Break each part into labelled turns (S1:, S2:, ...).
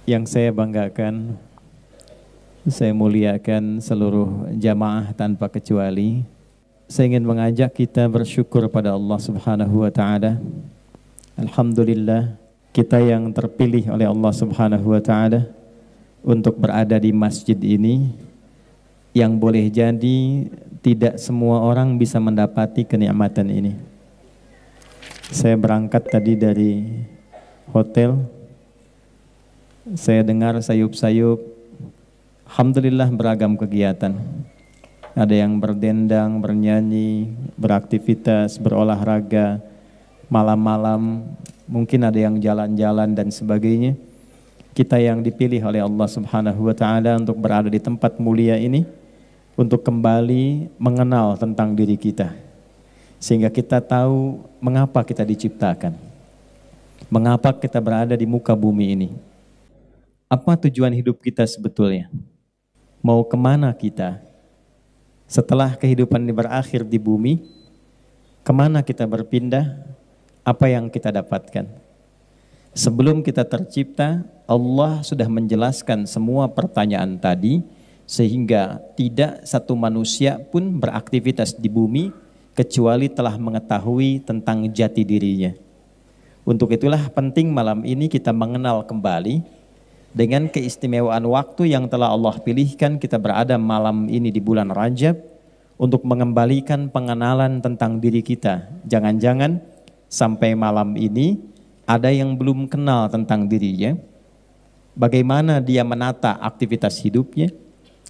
S1: Yang saya banggakan, saya muliakan seluruh jamaah tanpa kecuali. Saya ingin mengajak kita bersyukur pada Allah Subhanahu wa taala. Alhamdulillah, kita yang terpilih oleh Allah Subhanahu wa taala untuk berada di masjid ini, yang boleh jadi tidak semua orang bisa mendapati kenikmatan ini. Saya berangkat tadi dari hotel, saya dengar sayup-sayup, alhamdulillah beragam kegiatan. Ada yang berdendang, bernyanyi, beraktivitas, berolahraga, malam-malam, mungkin ada yang jalan-jalan dan sebagainya. Kita yang dipilih oleh Allah Subhanahu wa taala untuk berada di tempat mulia ini, untuk kembali mengenal tentang diri kita, sehingga kita tahu mengapa kita diciptakan, mengapa kita berada di muka bumi ini, apa tujuan hidup kita sebetulnya, mau kemana kita setelah kehidupan ini berakhir di bumi, kemana kita berpindah, apa yang kita dapatkan. Sebelum kita tercipta, Allah sudah menjelaskan semua pertanyaan tadi, sehingga tidak satu manusia pun beraktivitas di bumi kecuali telah mengetahui tentang jati dirinya. Untuk itulah penting malam ini kita mengenal kembali dengan keistimewaan waktu yang telah Allah pilihkan. Kita berada malam ini di bulan Rajab untuk mengembalikan pengenalan tentang diri kita. Jangan-jangan sampai malam ini ada yang belum kenal tentang dirinya, bagaimana dia menata aktivitas hidupnya,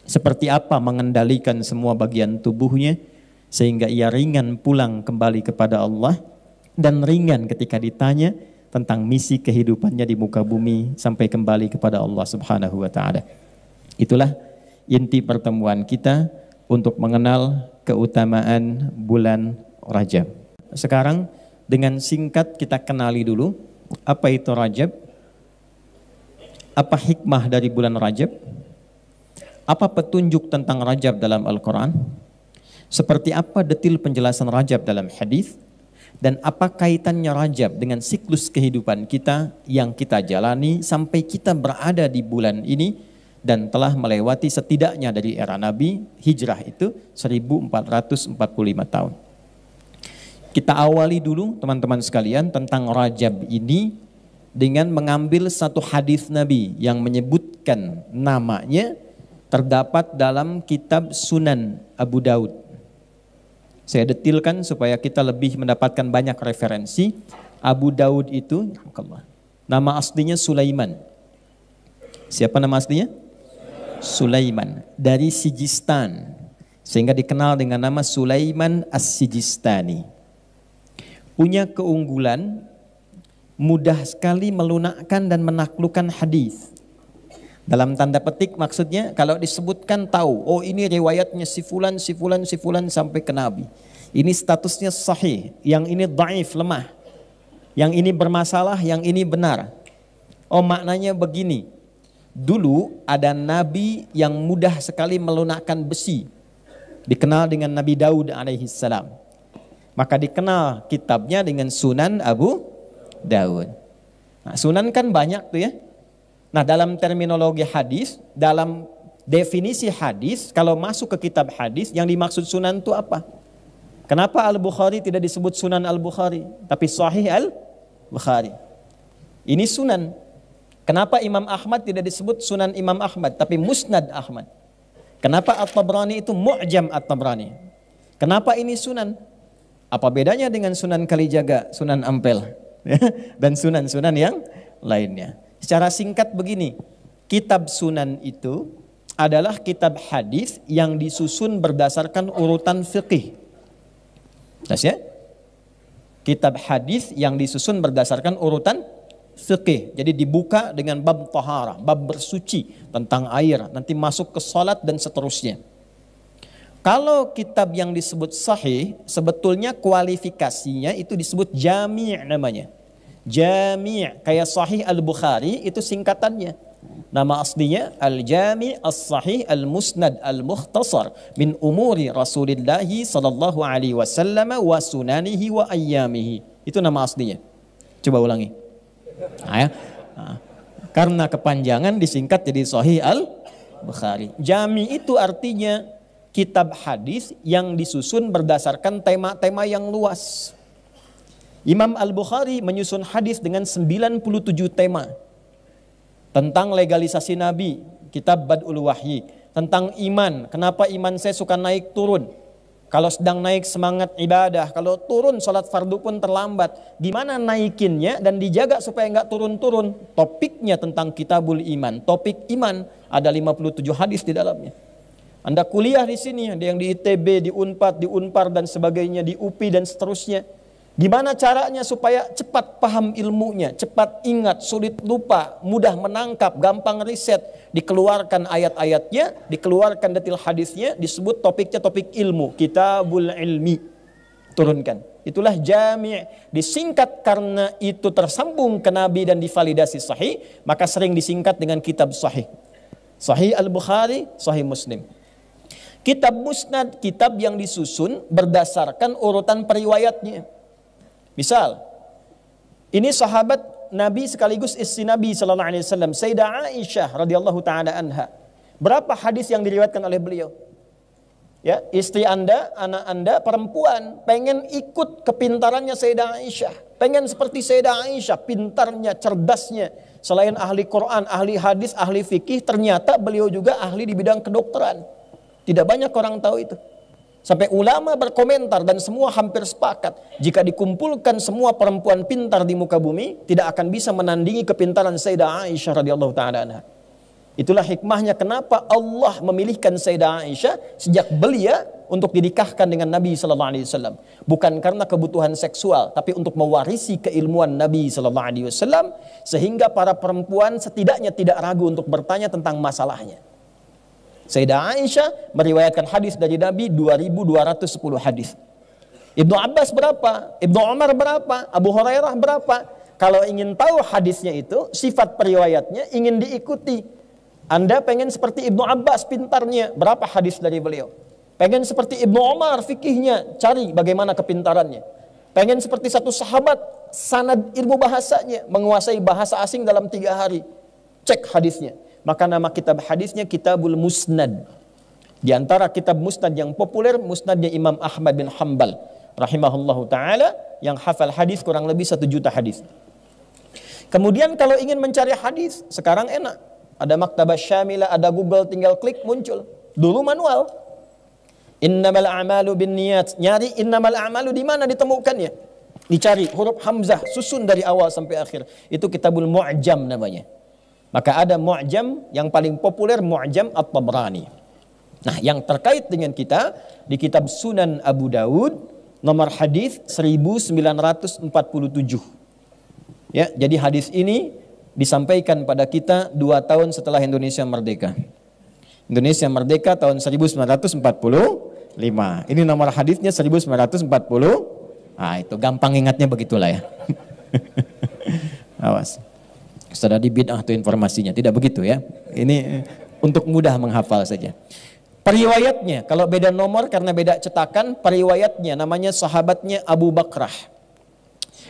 S1: seperti apa mengendalikan semua bagian tubuhnya, sehingga ia ringan pulang kembali kepada Allah, dan ringan ketika ditanya tentang misi kehidupannya di muka bumi sampai kembali kepada Allah Subhanahu wa taala. Itulah inti pertemuan kita untuk mengenal keutamaan bulan Rajab. Sekarang dengan singkat kita kenali dulu apa itu Rajab, apa hikmah dari bulan Rajab, apa petunjuk tentang Rajab dalam Al-Quran, seperti apa detil penjelasan Rajab dalam hadis, dan apa kaitannya Rajab dengan siklus kehidupan kita yang kita jalani sampai kita berada di bulan ini dan telah melewati setidaknya dari era Nabi, hijrah itu 1445 tahun. Kita awali dulu teman-teman sekalian tentang Rajab ini dengan mengambil satu hadis Nabi yang menyebutkan namanya, terdapat dalam kitab Sunan Abu Daud. Saya detilkan supaya kita lebih mendapatkan banyak referensi. Abu Daud itu nama aslinya Sulaiman. Siapa nama aslinya? Sulaiman, dari Sijistan, sehingga dikenal dengan nama Sulaiman As-Sijistani. Punya keunggulan, mudah sekali melunakkan dan menaklukkan hadis. Dalam tanda petik maksudnya, kalau disebutkan tahu, oh ini riwayatnya si fulan sampai ke Nabi. Ini statusnya sahih, yang ini dhaif, lemah. Yang ini bermasalah, yang ini benar. Oh maknanya begini. Dulu ada Nabi yang mudah sekali melunakkan besi. Dikenal dengan Nabi Daud alaihissalam. Maka dikenal kitabnya dengan Sunan Abu Daud. Nah, Sunan kan banyak tuh ya. Nah, dalam terminologi hadis, dalam definisi hadis, kalau masuk ke kitab hadis, yang dimaksud Sunan itu apa? Kenapa Al-Bukhari tidak disebut Sunan Al-Bukhari, tapi Sahih Al-Bukhari? Ini Sunan. Kenapa Imam Ahmad tidak disebut Sunan Imam Ahmad, tapi Musnad Ahmad? Kenapa At-Tabrani itu Mu'jam At-Tabrani? Kenapa ini Sunan? Apa bedanya dengan Sunan Kalijaga, Sunan Ampel, dan sunan-sunan yang lainnya? Secara singkat begini, kitab Sunan itu adalah kitab hadis yang disusun berdasarkan urutan fiqih. Ya? Kitab hadis yang disusun berdasarkan urutan fiqih. Jadi dibuka dengan bab taharah, bab bersuci tentang air, nanti masuk ke salat dan seterusnya. Kalau kitab yang disebut sahih, sebetulnya kualifikasinya itu disebut jami' namanya. Jami', kayak Sahih Al-Bukhari itu singkatannya. Nama aslinya Al-Jami' As-Sahih Al-Musnad Al-Mukhtasar min umuri Rasulillah sallallahu alaihi wasallam wa sunanihi wa ayyamihi. Itu nama aslinya. Coba ulangi. Karena kepanjangan disingkat jadi Sahih Al-Bukhari. Jami itu artinya kitab hadis yang disusun berdasarkan tema-tema yang luas. Imam Al-Bukhari menyusun hadis dengan 97 tema. Tentang legalisasi Nabi, kitab Bad'ul Wahyi. Tentang iman, kenapa iman saya suka naik turun. Kalau sedang naik semangat ibadah, kalau turun sholat fardu pun terlambat. Gimana naikinnya dan dijaga supaya nggak turun-turun? Topiknya tentang kitabul iman. Topik iman ada 57 hadis di dalamnya. Anda kuliah di sini, ada yang di ITB, di Unpad, di Unpar dan sebagainya, di UPI dan seterusnya. Gimana caranya supaya cepat paham ilmunya, cepat ingat, sulit lupa, mudah menangkap, gampang riset. Dikeluarkan ayat-ayatnya, dikeluarkan detail hadisnya, disebut topiknya topik ilmu, kitabul ilmi. Turunkan. Itulah jami'. Disingkat karena itu tersambung ke Nabi dan divalidasi sahih, maka sering disingkat dengan kitab sahih. Sahih Al-Bukhari, Sahih Muslim. Kitab musnad, kitab yang disusun berdasarkan urutan periwayatnya. Misal, ini sahabat Nabi sekaligus istri Nabi sallallahu alaihi wasallam, Sayyidah Aisyah radhiyallahu taala anha. Berapa hadis yang diriwayatkan oleh beliau? Ya, istri Anda, anak Anda perempuan pengen ikut kepintarannya Sayyidah Aisyah, pengen seperti Sayyidah Aisyah, pintarnya, cerdasnya. Selain ahli Quran, ahli hadis, ahli fikih, ternyata beliau juga ahli di bidang kedokteran. Tidak banyak orang tahu itu. Sampai ulama berkomentar dan semua hampir sepakat, jika dikumpulkan semua perempuan pintar di muka bumi, tidak akan bisa menandingi kepintaran Sayyidah Aisyah radhiyallahu taala anha. Itulah hikmahnya kenapa Allah memilihkan Sayyidah Aisyah sejak belia untuk dinikahkan dengan Nabi sallallahu alaihi wasallam. Bukan karena kebutuhan seksual, tapi untuk mewarisi keilmuan Nabi sallallahu alaihi wasallam, sehingga para perempuan setidaknya tidak ragu untuk bertanya tentang masalahnya. Sayyidah Aisyah meriwayatkan hadis dari Nabi 2210 hadis. Ibnu Abbas berapa? Ibnu Umar berapa? Abu Hurairah berapa? Kalau ingin tahu hadisnya itu, sifat periwayatnya ingin diikuti. Anda pengen seperti Ibnu Abbas pintarnya, berapa hadis dari beliau? Pengen seperti Ibnu Umar fikihnya, cari bagaimana kepintarannya. Pengen seperti satu sahabat, sanad ilmu bahasanya, menguasai bahasa asing dalam 3 hari. Cek hadisnya. Maka nama kitab hadisnya Kitabul Musnad. Di antara kitab musnad yang populer, musnadnya Imam Ahmad bin Hanbal rahimahullahu ta'ala, yang hafal hadis kurang lebih 1 juta hadis. Kemudian kalau ingin mencari hadis, sekarang enak. Ada Maktabah Syamilah, ada Google, tinggal klik muncul. Dulu manual. Innamal a'malu binniyat. Nyari innamal a'malu di mana ditemukannya? Dicari huruf hamzah, susun dari awal sampai akhir. Itu Kitabul Mu'jam namanya. Maka ada Mu'jam yang paling populer, Mu'jam At-Tabrani. Nah, yang terkait dengan kita di kitab Sunan Abu Dawud, nomor hadis 1947. Ya, jadi hadis ini disampaikan pada kita 2 tahun setelah Indonesia merdeka. Indonesia merdeka tahun 1945. Ini nomor hadisnya 1940. Ah, itu gampang ingatnya begitulah ya. Awas. Sudah di bid'ah tuh informasinya, tidak begitu ya. Ini untuk mudah menghafal saja. Periwayatnya, kalau beda nomor karena beda cetakan, periwayatnya namanya sahabatnya Abu Bakrah.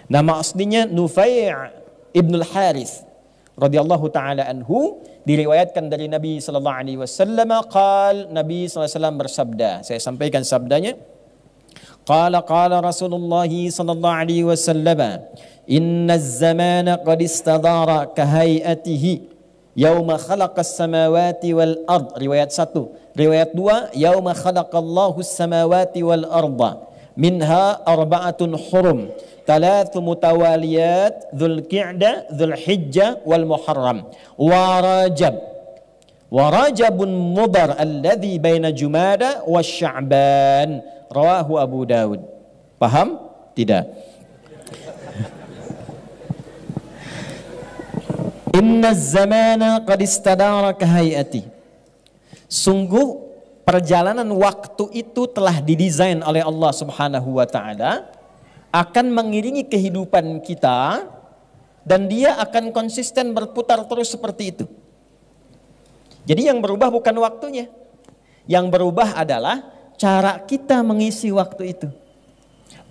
S1: Nama aslinya Nufai' ibnul Harith radhiyallahu taala anhu, diriwayatkan dari Nabi sallallahu alaihi wasallam qala, Nabi sallallahu alaihi wasallam bersabda. Saya sampaikan sabdanya. Qala Rasulullah sallallahu alaihi wasallam, inna az-zamana qad istadara kahayatihi yauma khalaqas samawati wal ard. Riwayat 1. Riwayat 2, yauma khalaqallahu as-samawati wal arda minha arba'atun hurum, 3 mutawaliyat, Dzulqa'dah, Dzulhijjah wal Muharram wa Rajabun Mudhar alladhi baina Jumada wa Sya'ban. Rawahu Abu Dawud. Paham? Tidak. Inna zamana qad istadara kahayati. Sungguh perjalanan waktu itu telah didesain oleh Allah Subhanahu wa taala, akan mengiringi kehidupan kita dan dia akan konsisten berputar terus seperti itu. Jadi yang berubah bukan waktunya. Yang berubah adalah cara kita mengisi waktu itu.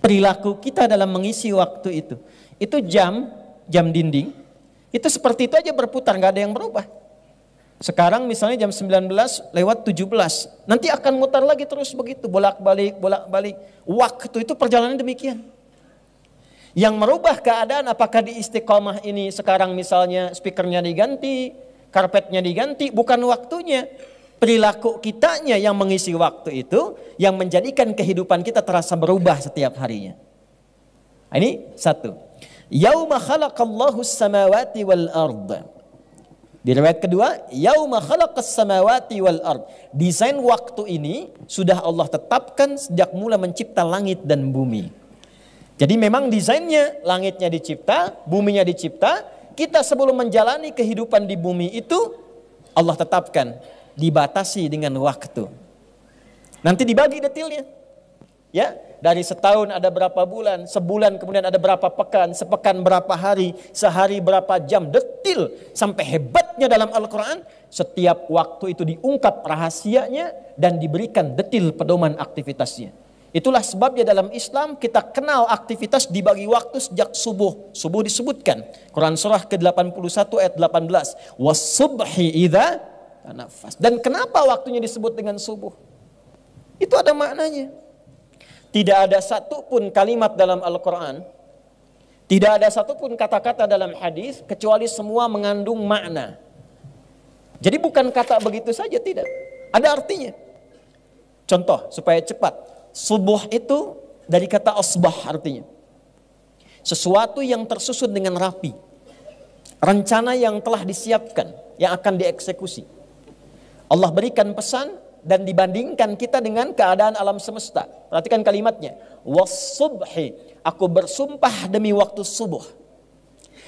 S1: Perilaku kita dalam mengisi waktu itu. Itu jam dinding.
S2: Itu seperti itu aja berputar, nggak ada yang berubah. Sekarang misalnya jam 19:17, nanti akan mutar lagi terus begitu, bolak-balik, bolak-balik. Waktu itu perjalanan demikian. Yang merubah keadaan apakah di Istiqomah ini sekarang misalnya speakernya diganti, karpetnya diganti, bukan waktunya. Perilaku kitanya yang mengisi waktu itu, yang menjadikan kehidupan kita terasa berubah setiap harinya. Ini satu. Yauma khalaqallahu as-samawati wal ard. Di riwayat kedua, yauma khalaqas samawati wal ard. Desain waktu ini sudah Allah tetapkan sejak mula mencipta langit dan bumi. Jadi memang desainnya, langitnya dicipta, buminya dicipta. Kita sebelum menjalani kehidupan di bumi itu Allah tetapkan, dibatasi dengan waktu. Nanti dibagi detailnya. Ya, dari setahun ada berapa bulan, sebulan kemudian ada berapa pekan, sepekan berapa hari, sehari berapa jam, detil. Sampai hebatnya dalam Al-Quran, setiap waktu itu diungkap rahasianya dan diberikan detil pedoman aktivitasnya. Itulah sebabnya dalam Islam kita kenal aktivitas dibagi waktu sejak subuh. Subuh disebutkan. Quran surah ke-81 ayat 18. Was-subhi idza tanaffas. Dan kenapa waktunya disebut dengan subuh? Itu ada maknanya. Tidak ada satupun kalimat dalam Al-Quran, tidak ada satupun kata-kata dalam hadis kecuali semua mengandung makna. Jadi bukan kata begitu saja, tidak. Ada artinya. Contoh supaya cepat. Subuh itu dari kata asbah artinya. Sesuatu yang tersusun dengan rapi. Rencana yang telah disiapkan, yang akan dieksekusi. Allah berikan pesan dan dibandingkan kita dengan keadaan alam semesta. Perhatikan kalimatnya. Was-subhi, aku bersumpah demi waktu subuh.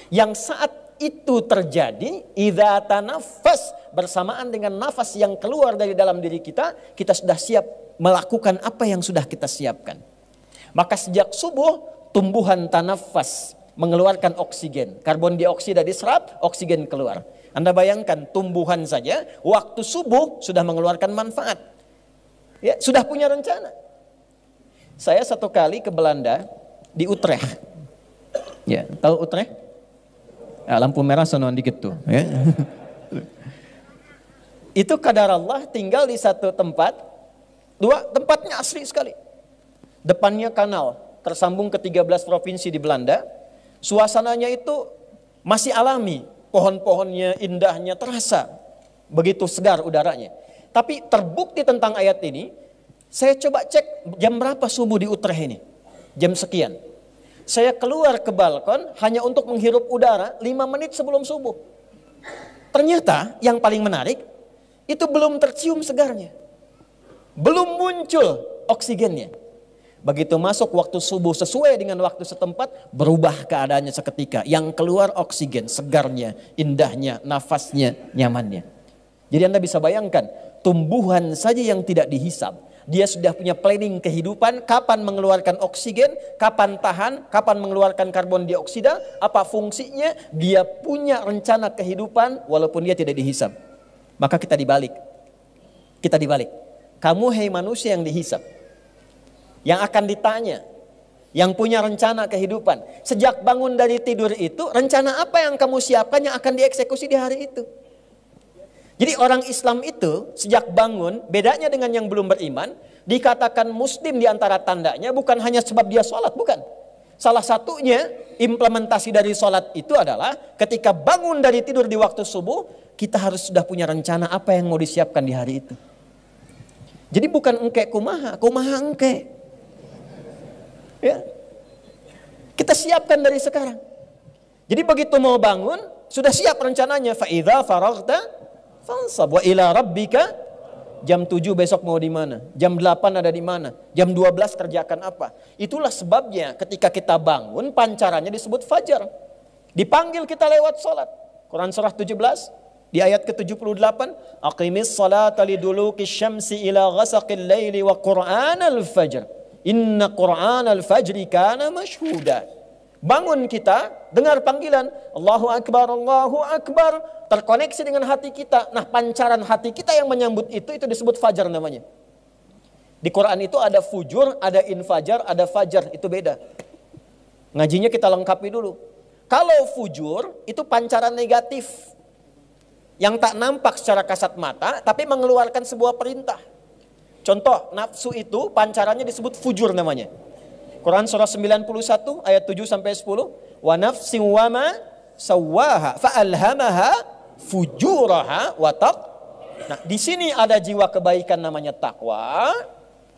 S2: Yang saat itu terjadi, idza tanaffas, bersamaan dengan nafas yang keluar dari dalam diri kita, kita sudah siap melakukan apa yang sudah kita siapkan. Maka sejak subuh, tumbuhan tanaffas, mengeluarkan oksigen. Karbon dioksida diserap, oksigen keluar. Anda bayangkan tumbuhan saja waktu subuh sudah mengeluarkan manfaat. Ya, sudah punya rencana. Saya satu kali ke Belanda di Utrecht. Ya, tahu Utrecht? Ya, lampu merah sonoan dikit tuh, ya. Itu kadar Allah tinggal di satu tempat, tempatnya asli sekali. Depannya kanal, tersambung ke 13 provinsi di Belanda. Suasananya itu masih alami. Pohon-pohonnya, indahnya terasa. Begitu segar udaranya. Tapi terbukti tentang ayat ini, saya coba cek jam berapa subuh di Utrecht ini. Jam sekian. Saya keluar ke balkon hanya untuk menghirup udara 5 menit sebelum subuh. Ternyata yang paling menarik, itu belum tercium segarnya. Belum muncul oksigennya. Begitu masuk waktu subuh sesuai dengan waktu setempat, berubah keadaannya seketika. Yang keluar oksigen, segarnya, indahnya, nafasnya, nyamannya. Jadi Anda bisa bayangkan, tumbuhan saja yang tidak dihisap. Dia sudah punya planning kehidupan, kapan mengeluarkan oksigen, kapan tahan, kapan mengeluarkan karbon dioksida, apa fungsinya. Dia punya rencana kehidupan walaupun dia tidak dihisap. Maka kita dibalik. Kita dibalik. Kamu hei manusia yang dihisap. Yang akan ditanya, yang punya rencana kehidupan. Sejak bangun dari tidur itu, rencana apa yang kamu siapkan yang akan dieksekusi di hari itu. Jadi orang Islam itu sejak bangun, bedanya dengan yang belum beriman, dikatakan muslim di antara tandanya bukan hanya sebab dia sholat, bukan. Salah satunya implementasi dari sholat itu adalah ketika bangun dari tidur di waktu subuh, kita harus sudah punya rencana apa yang mau disiapkan di hari itu. Jadi bukan engke kumaha, kumaha engke. Ya. Kita siapkan dari sekarang. Jadi begitu mau bangun, sudah siap rencananya. Fa idza faraghta fansab wa ila rabbika. Jam 7 besok mau di mana? Jam 8 ada di mana? Jam 12 kerjakan apa? Itulah sebabnya ketika kita bangun, pancarannya disebut fajar. Dipanggil kita lewat sholat. Quran surah 17 di ayat ke-78, aqimis salata liduluki syamsi ila ghasaqil laili wa qur'anal fajr. Inna Qur'anal fajri kana mashhuda. Bangun kita, dengar panggilan Allahu Akbar, Allahu Akbar, terkoneksi dengan hati kita. Nah, pancaran hati kita yang menyambut itu disebut fajar namanya. Di Quran itu ada fujur, ada infajar, ada fajar, itu beda. Ngajinya kita lengkapi dulu. Kalau fujur itu pancaran negatif yang tak nampak secara kasat mata tapi mengeluarkan sebuah perintah. Contoh, nafsu itu pancarannya disebut fujur namanya. Quran surah 91 ayat 7 sampai 10. Wa nafsin wa ma sawwaha fa'alhamaha fujuraha wa taq. Nah, di sini ada jiwa kebaikan namanya takwa.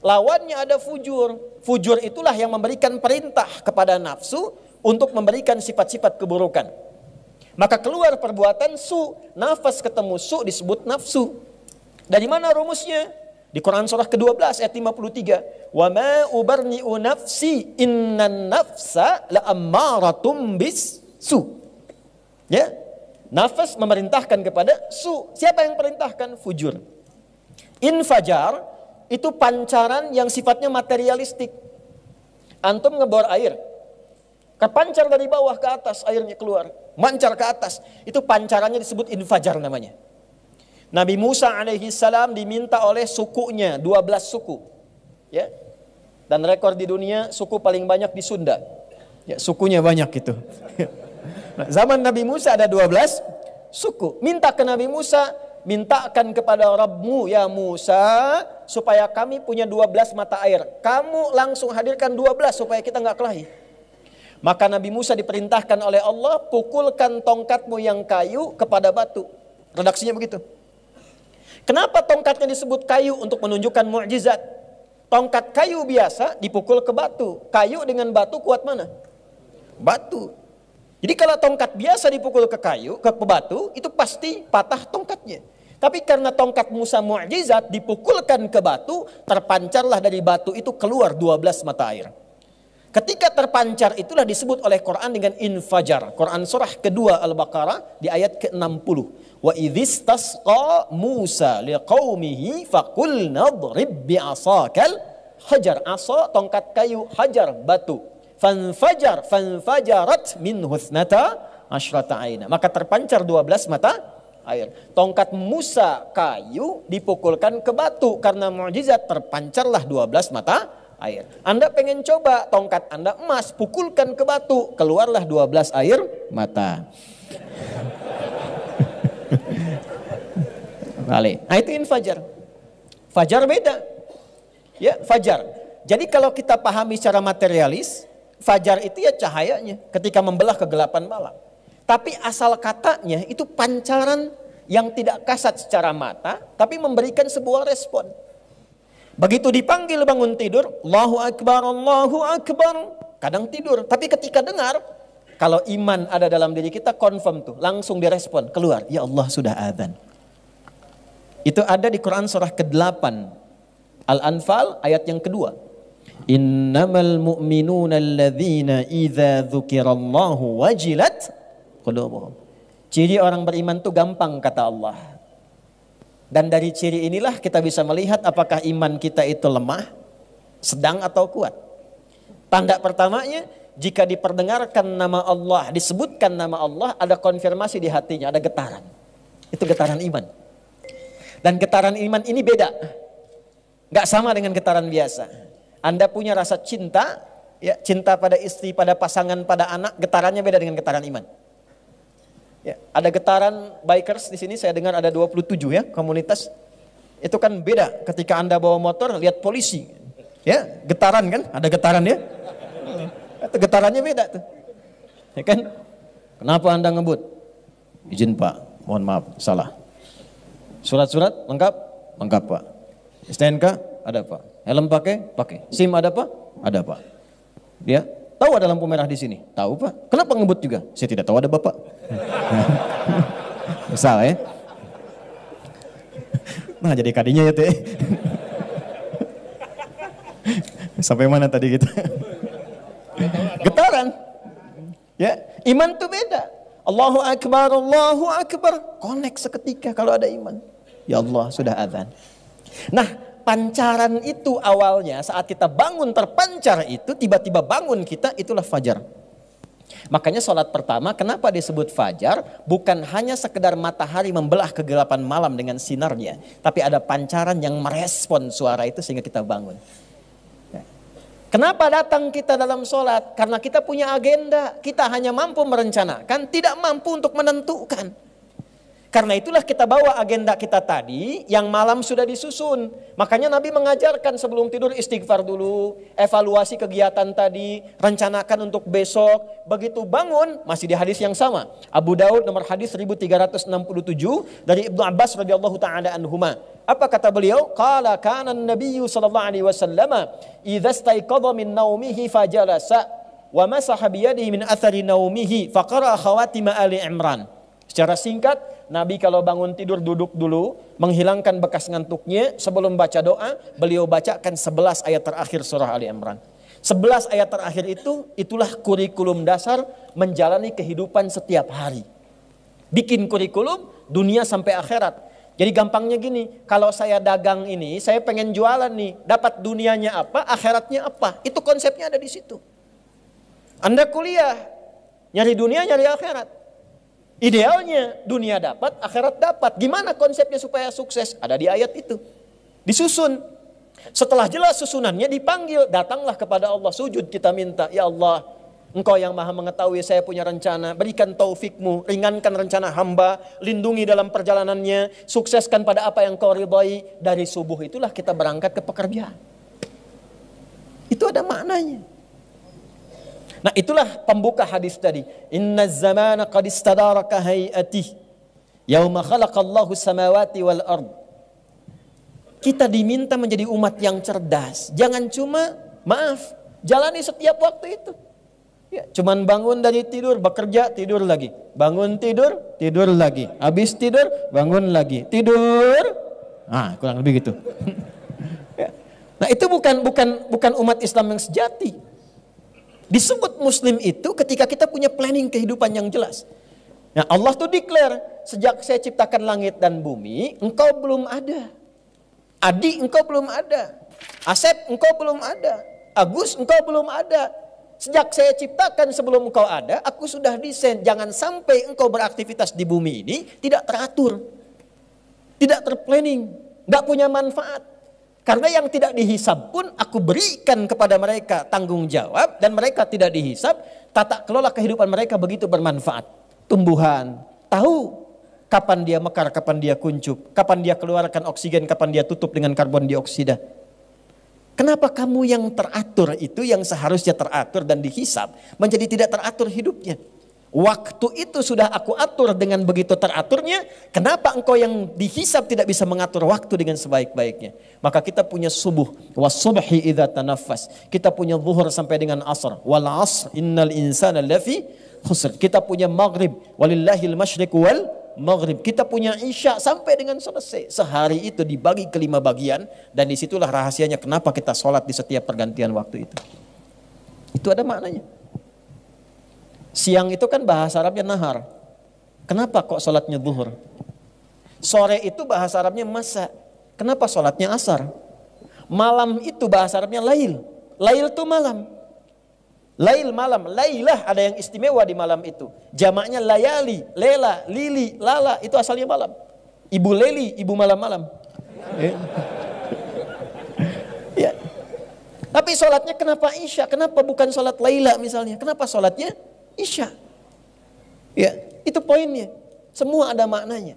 S2: Lawannya ada fujur. Fujur itulah yang memberikan perintah kepada nafsu untuk memberikan sifat-sifat keburukan. Maka keluar perbuatan su, nafas ketemu su disebut nafsu. Dari mana rumusnya? Di Quran surah ke-12 ayat 53. Wa ma ubarni'u nafsi innan nafsa la'ammaratum bis su. Ya. Nafas memerintahkan kepada su. Siapa yang perintahkan? Fujur. Infajar itu pancaran yang sifatnya materialistik. Antum ngebor air. Kepancar dari bawah ke atas, airnya keluar. Mancar ke atas. Itu pancarannya disebut infajar namanya. Nabi Musa alaihi salam diminta oleh sukunya, 12 suku. Ya. Dan rekor di dunia, suku paling banyak di Sunda. Ya, sukunya banyak itu. Nah, zaman Nabi Musa ada 12 suku. Minta ke Nabi Musa, mintakan kepada Rabbmu ya Musa, supaya kami punya 12 mata air. Kamu langsung hadirkan 12 supaya kita nggak kelahi. Maka Nabi Musa diperintahkan oleh Allah, pukulkan tongkatmu yang kayu kepada batu. Redaksinya begitu. Kenapa tongkatnya disebut kayu? Untuk menunjukkan mukjizat. Tongkat kayu biasa dipukul ke batu. Kayu dengan batu kuat mana? Batu. Jadi kalau tongkat biasa dipukul ke kayu, ke batu, itu pasti patah tongkatnya. Tapi karena tongkat Musa mukjizat dipukulkan ke batu, terpancarlah dari batu itu keluar 12 mata air. Ketika terpancar itulah disebut oleh Quran dengan infajar. Quran surah kedua Al-Baqarah di ayat ke-60. Wa idzistasqa Musa liqaumihi faqulna idrib bi'asakal hajar. Asa tongkat kayu, hajar batu. Fanfajarat minhu ithnata asyrata aina. Maka terpancar 12 mata air. Tongkat Musa kayu dipukulkan ke batu karena mukjizat, terpancarlah 12 mata air. Anda pengen coba tongkat Anda emas, pukulkan ke batu, keluarlah 12 air mata. Balik. Nah itu infajar. Fajar beda. Ya, fajar. Jadi kalau kita pahami secara materialis, fajar itu ya cahayanya ketika membelah kegelapan malam. Tapi asal katanya itu pancaran yang tidak kasat secara mata, tapi memberikan sebuah respon. Begitu dipanggil bangun tidur, Allahu Akbar, Allahu Akbar. Kadang tidur, tapi ketika dengar, kalau iman ada dalam diri kita, confirm tuh, langsung direspon, keluar. Ya Allah sudah adzan. Itu ada di Quran surah ke-8. Al-Anfal ayat yang kedua. Innamal mu'minuna alladzina idza dzukirallahu wajilat qulubuhum. Ciri orang beriman tuh gampang kata Allah. Dan dari ciri inilah kita bisa melihat apakah iman kita itu lemah, sedang atau kuat. Tanda pertamanya, jika diperdengarkan nama Allah, disebutkan nama Allah, ada konfirmasi di hatinya, ada getaran. Itu getaran iman. Dan getaran iman ini beda. Gak sama dengan getaran biasa. Anda punya rasa cinta, ya, cinta pada istri, pada pasangan, pada anak, getarannya beda dengan getaran iman. Ya, ada getaran bikers di sini, saya dengar ada 27 ya komunitas. Itu kan beda ketika Anda bawa motor lihat polisi. Ya, getaran kan? Ada getaran ya. Itu getarannya beda tuh. Ya kan? Kenapa Anda ngebut? Izin Pak, mohon maaf, salah. Surat-surat lengkap? Lengkap Pak. STNK? Ada Pak. Helm pakai? Pakai. SIM ada Pak? Ada Pak. Dia tahu ada lampu merah di sini? Tahu Pak. Kenapa ngebut juga? Saya tidak tahu, ada Bapak. Salah ya. Nah jadi kadinya ya teh. Sampai mana tadi kita? Getaran. Ya, iman tuh beda. Allahu Akbar, Allahu Akbar. Connect seketika kalau ada iman. Ya Allah sudah adzan. Nah, pancaran itu awalnya saat kita bangun terpancar itu, tiba-tiba bangun kita, itulah fajar. Makanya sholat pertama kenapa disebut fajar? Bukan hanya sekedar matahari membelah kegelapan malam dengan sinarnya, tapi ada pancaran yang merespon suara itu sehingga kita bangun. Kenapa datang kita dalam sholat? Karena kita punya agenda. Kita hanya mampu merencanakan, tidak mampu untuk menentukan. Karena itulah kita bawa agenda kita tadi yang malam sudah disusun. Makanya Nabi mengajarkan sebelum tidur istighfar dulu, evaluasi kegiatan tadi, rencanakan untuk besok. Begitu bangun, masih di hadis yang sama. Abu Daud nomor hadis 1367 dari Ibnu Abbas radhiyallahu taala anhuma. Apa kata beliau? Qala kana an-nabiyyu sallallahu alaihi wasallam idza istayqadha min naumihi fajalasa wa masaha bi yadihi min athari naumihi faqara khawatim Ali Imran. Secara singkat, Nabi kalau bangun tidur duduk dulu, menghilangkan bekas ngantuknya, sebelum baca doa, beliau bacakan 11 ayat terakhir surah Ali Imran. 11 ayat terakhir itu, itulah kurikulum dasar menjalani kehidupan setiap hari. Bikin kurikulum dunia sampai akhirat. Jadi gampangnya gini, kalau saya dagang ini, saya pengen jualan nih, dapat dunianya apa, akhiratnya apa. Itu konsepnya ada di situ. Anda kuliah, nyari dunia, nyari akhirat. Idealnya dunia dapat, akhirat dapat. Gimana konsepnya supaya sukses? Ada di ayat itu. Disusun. Setelah jelas susunannya dipanggil. Datanglah kepada Allah. Sujud kita minta. Ya Allah, Engkau yang maha mengetahui saya punya rencana. Berikan taufikmu. Ringankan rencana hamba. Lindungi dalam perjalanannya. Sukseskan pada apa yang Kau ridhai. Dari subuh itulah kita berangkat ke pekerjaan. Itu ada maknanya. Nah itulah pembuka hadis tadi. Inna zamana qad istadaraka hayatih. Yauma khalaqallahu samawati wal ard. Kita diminta menjadi umat yang cerdas. Jangan cuma, jalani setiap waktu itu. Ya, cuman bangun dari tidur, bekerja, tidur lagi. Bangun tidur, tidur lagi. Habis tidur, bangun lagi. Tidur. Kurang lebih gitu. Ya. Nah itu bukan umat Islam yang sejati. Disebut muslim itu ketika kita punya planning kehidupan yang jelas. Nah Allah tuh declare, sejak saya ciptakan langit dan bumi, engkau belum ada. Adi, engkau belum ada. Asep, engkau belum ada. Agus, engkau belum ada. Sejak saya ciptakan sebelum engkau ada, aku sudah desain. Jangan sampai engkau beraktivitas di bumi ini tidak teratur. Tidak terplanning. Gak punya manfaat. Karena yang tidak dihisab pun aku berikan kepada mereka tanggung jawab dan mereka tidak dihisab, tata kelola kehidupan mereka begitu bermanfaat. Tumbuhan, tahu kapan dia mekar, kapan dia kuncup, kapan dia keluarkan oksigen, kapan dia tutup dengan karbon dioksida. Kenapa kamu yang teratur itu yang seharusnya teratur dan dihisab menjadi tidak teratur hidupnya? Waktu itu sudah aku atur dengan begitu teraturnya. Kenapa engkau yang dihisab tidak bisa mengatur waktu dengan sebaik-baiknya? Maka kita punya subuh. Was-subhi idza tanaffas. Kita punya zuhur sampai dengan asar. Wal asr innal insana lafi khusr. Kita punya maghrib. Walillahil masyriq wal maghrib. Kita punya isya sampai dengan selesai. Sehari itu dibagi ke 5 bagian. Dan disitulah rahasianya kenapa kita sholat di setiap pergantian waktu itu. Itu ada maknanya. Siang itu kan bahasa Arabnya nahar. Kenapa kok sholatnya zuhur? Sore itu bahasa Arabnya masa. Kenapa sholatnya asar? Malam itu bahasa Arabnya lail. Lail itu malam. Lail malam. Lailah ada yang istimewa di malam itu. Jamaknya layali, lela, lili, lala. Itu asalnya malam. Ibu leli, ibu malam-malam. Ya. Tapi sholatnya kenapa isya? Kenapa bukan sholat laila misalnya? Kenapa sholatnya isya? Ya, itu poinnya. Semua ada maknanya.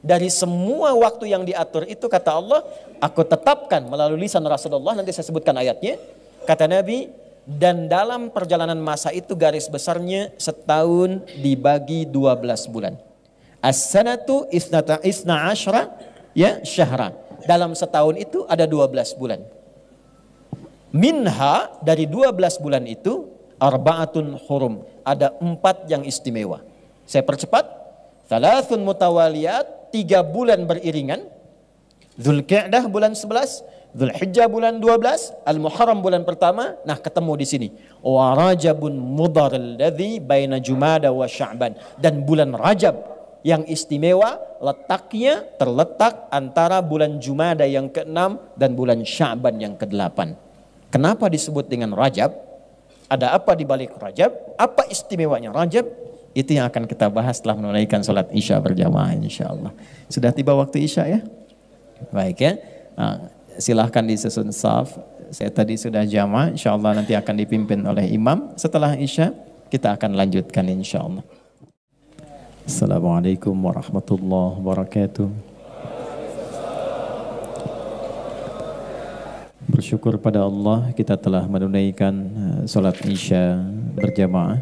S2: Dari semua waktu yang diatur itu kata Allah, aku tetapkan melalui lisan Rasulullah, nanti saya sebutkan ayatnya. Kata Nabi, dan dalam perjalanan masa itu garis besarnya setahun dibagi 12 bulan. As-sanatu isna asyra ya syahra. Dalam setahun itu ada 12 bulan. Minha dari 12 bulan itu arba'atun hurum. Ada 4 yang istimewa. Saya percepat. Thalathun mutawaliyat, 3 bulan beriringan. Dzulqa'dah bulan 11, Dzulhijjah bulan 12, Al-Muharram bulan pertama. Nah, ketemu di sini. Wa Rajabun Mudhar alladzi baina Jumada wa Sya'ban. Dan bulan Rajab yang istimewa letaknya terletak antara bulan Jumada yang ke-6 dan bulan Sya'ban yang ke-8. Kenapa disebut dengan Rajab? Ada apa di balik Rajab? Apa istimewanya Rajab? Itu yang akan kita bahas setelah menunaikan sholat Isya berjamaah insyaallah. Sudah tiba waktu Isya ya? Baik ya. Nah, silahkan disusun saf
S1: Saya tadi sudah jamaah, insyaallah nanti akan dipimpin oleh imam. Setelah Isya kita akan lanjutkan insyaallah. Assalamualaikum warahmatullahi wabarakatuh. Bersyukur pada Allah kita telah menunaikan salat Isya berjamaah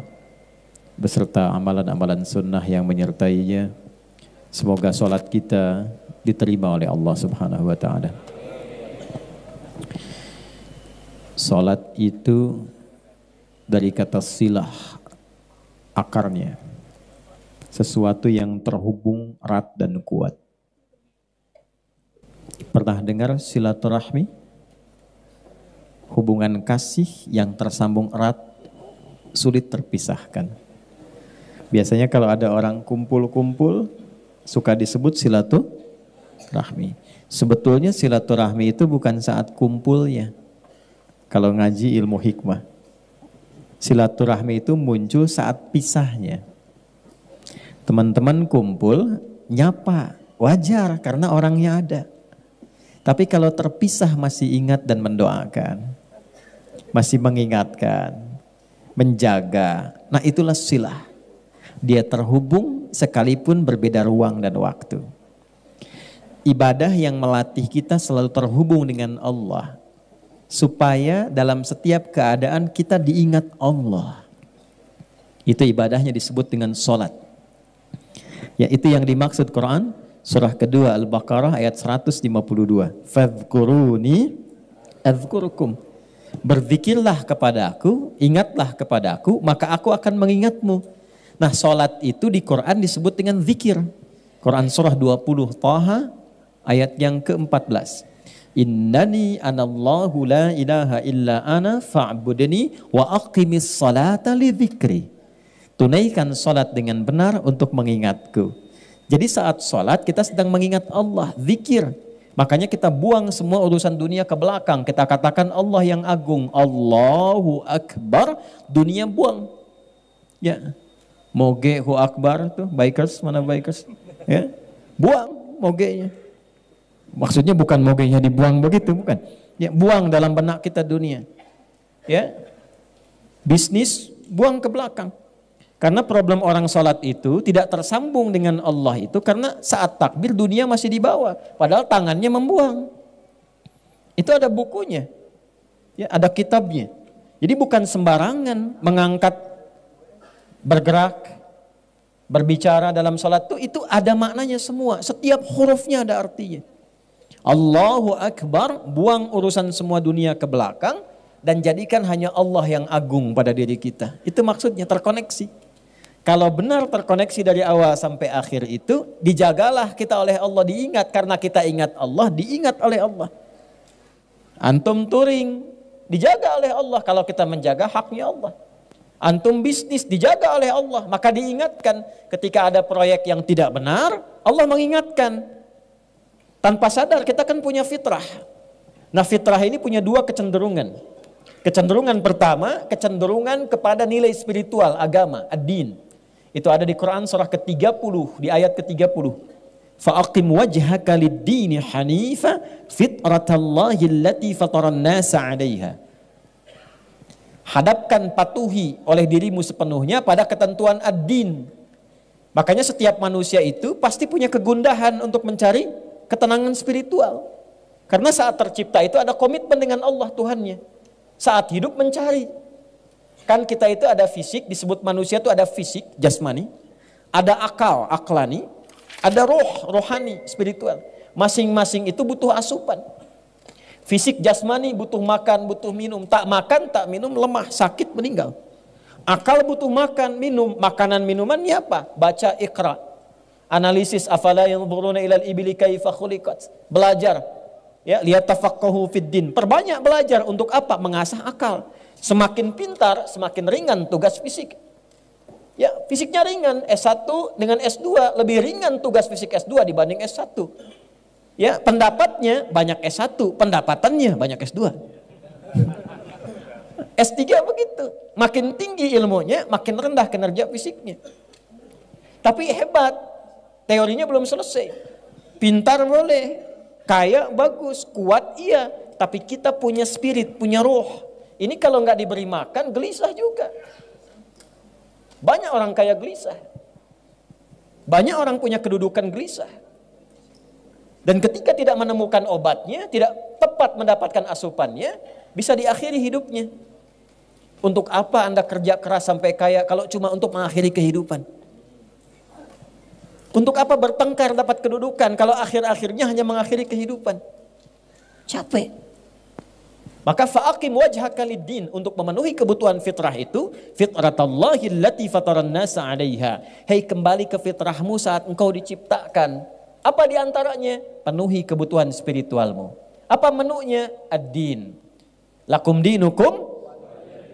S1: beserta amalan-amalan sunnah yang menyertainya. Semoga salat kita diterima oleh Allah Subhanahu wa taala. Salat itu dari kata silah, akarnya sesuatu yang terhubung erat dan kuat. Pernah dengar silaturahmi? Hubungan kasih yang tersambung erat, sulit terpisahkan. Biasanya kalau ada orang kumpul-kumpul, suka disebut silaturahmi. Sebetulnya silaturahmi itu bukan saat kumpulnya. Kalau ngaji ilmu hikmah, silaturahmi itu muncul saat pisahnya. Teman-teman kumpul, nyapa, wajar karena orangnya ada. Tapi kalau terpisah masih ingat dan mendoakan, masih mengingatkan, menjaga, nah itulah silah. Dia terhubung sekalipun berbeda ruang dan waktu. Ibadah yang melatih kita selalu terhubung dengan Allah, supaya dalam setiap keadaan kita diingat Allah. Itu ibadahnya disebut dengan sholat. Ya, itu yang dimaksud Quran surah kedua Al-Baqarah ayat 152. Fadhkuruni adzkurukum. Berzikirlah kepadaku, ingatlah kepadaku, maka aku akan mengingatmu. Nah, sholat itu di Quran disebut dengan zikir. Quran surah 20 Taha ayat yang ke-14. Innani anallahu la ilaha illa ana fa'budni wa aqimis salata li dzikri. Tunaikan salat dengan benar untuk mengingatku. Jadi saat salat kita sedang mengingat Allah, zikir. Makanya kita buang semua urusan dunia ke belakang. Kita katakan Allah yang agung, Allahu Akbar, dunia buang. Ya. Mogehu Akbar tuh, bikers, mana bikers? Ya. Buang mogenya. Maksudnya bukan mogenya dibuang begitu, bukan. Ya, buang dalam benak kita dunia. Ya. Bisnis buang ke belakang. Karena problem orang sholat itu tidak tersambung dengan Allah itu karena saat takbir dunia masih di bawah. Padahal tangannya membuang. Itu ada bukunya. Ya, ada kitabnya. Jadi bukan sembarangan mengangkat, bergerak, berbicara dalam sholat itu ada maknanya semua. Setiap hurufnya ada artinya. Allahu Akbar, buang urusan semua dunia ke belakang dan jadikan hanya Allah yang agung pada diri kita. Itu maksudnya terkoneksi. Kalau benar terkoneksi dari awal sampai akhir itu, dijagalah kita oleh Allah, diingat karena kita ingat Allah, diingat oleh Allah. Antum touring, dijaga oleh Allah kalau kita menjaga haknya Allah. Antum bisnis dijaga oleh Allah, maka diingatkan ketika ada proyek yang tidak benar, Allah mengingatkan. Tanpa sadar kita kan punya fitrah. Nah, fitrah ini punya dua kecenderungan. Kecenderungan pertama, kecenderungan kepada nilai spiritual, agama, ad-din. Itu ada di Quran surah ke-30, di ayat ke-30. Fa'aqim wajhaka lid-dini hanifa fitratallahi allati fataran nasa 'alaiha. Hadapkan, patuhi oleh dirimu sepenuhnya pada ketentuan ad-din. Makanya setiap manusia itu pasti punya kegundahan untuk mencari ketenangan spiritual. Karena saat tercipta itu ada komitmen dengan Allah Tuhannya. Saat hidup mencari. Kan kita itu ada fisik, disebut manusia itu ada fisik, jasmani. Ada akal, aklani. Ada roh, rohani, spiritual. Masing-masing itu butuh asupan. Fisik jasmani butuh makan, butuh minum. Tak makan, tak minum, lemah, sakit, meninggal. Akal butuh makan, minum. Makanan minumannya apa? Baca Iqra. Analisis afala yanzuruna ilal ibili kaifa khuliqat. Belajar. Ya, liyatafaqahu fiddin. Perbanyak belajar untuk apa? Mengasah akal. Semakin pintar, semakin ringan tugas fisik. Ya, fisiknya ringan, S1 dengan S2 lebih ringan tugas fisik S2 dibanding S1. Ya, pendapatnya banyak S1, pendapatannya banyak S2. S3 begitu. Makin tinggi ilmunya, makin rendah kinerja fisiknya. Tapi hebat, teorinya belum selesai. Pintar boleh, kaya bagus, kuat iya,
S2: tapi kita punya spirit, punya roh. Ini kalau nggak diberi makan, gelisah juga. Banyak orang kaya gelisah. Banyak orang punya kedudukan gelisah. Dan ketika tidak menemukan obatnya, tidak tepat mendapatkan asupannya, bisa diakhiri hidupnya. Untuk apa Anda kerja keras sampai kaya kalau cuma untuk mengakhiri kehidupan? Untuk apa bertengkar dapat kedudukan kalau akhir-akhirnya hanya mengakhiri kehidupan? Capek. Maka fa'aqim wajhaka lid-din, untuk memenuhi kebutuhan fitrah itu, fitratallahi allati fataran nasa 'alaiha. Hei, kembali ke fitrahmu saat engkau diciptakan. Apa di antaranya? Penuhi kebutuhan spiritualmu. Apa menunya? Ad-din. Lakum dinukum.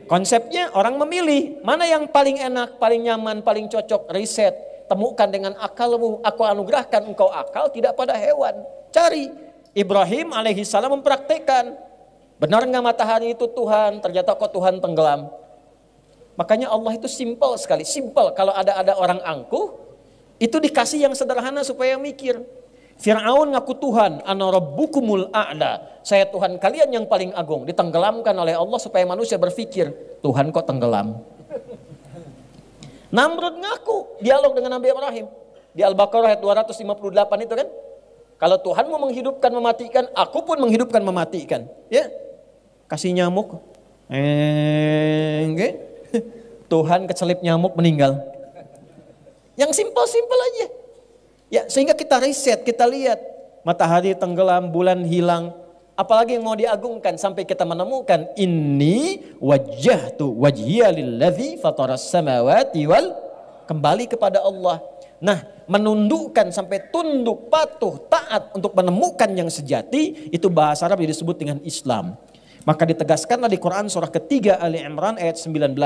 S2: Konsepnya orang memilih mana yang paling enak, paling nyaman, paling cocok, riset, temukan dengan akalmu. Aku anugerahkan engkau akal tidak pada hewan. Cari. Ibrahim alaihissalam mempraktekkan. Benar nggak matahari itu Tuhan? Ternyata kok Tuhan tenggelam. Makanya Allah itu simpel sekali. Simpel. Kalau ada orang angkuh, itu dikasih yang sederhana supaya mikir. Fir'aun ngaku Tuhan, ana rabbukumul a'la. Saya Tuhan kalian yang paling agung. Ditenggelamkan oleh Allah supaya manusia berpikir, Tuhan kok tenggelam. Namrud ngaku, dialog dengan Nabi Ibrahim. Di Al-Baqarah ayat 258 itu kan. Kalau Tuhan mau menghidupkan mematikan, aku pun menghidupkan mematikan. Ya, kasih nyamuk. Tuhan kecelip nyamuk meninggal. Yang simpel-simpel aja. Ya, sehingga kita riset, kita lihat matahari tenggelam, bulan hilang, apalagi yang mau diagungkan sampai kita menemukan inni wajjahtu wajhiya lillazi fataras samawati wal, kembali kepada Allah. Nah, menundukkan sampai tunduk, patuh, taat untuk menemukan yang sejati, itu bahasa Arab disebut dengan Islam. Maka ditegaskanlah di Quran surah ketiga Ali Imran ayat 19.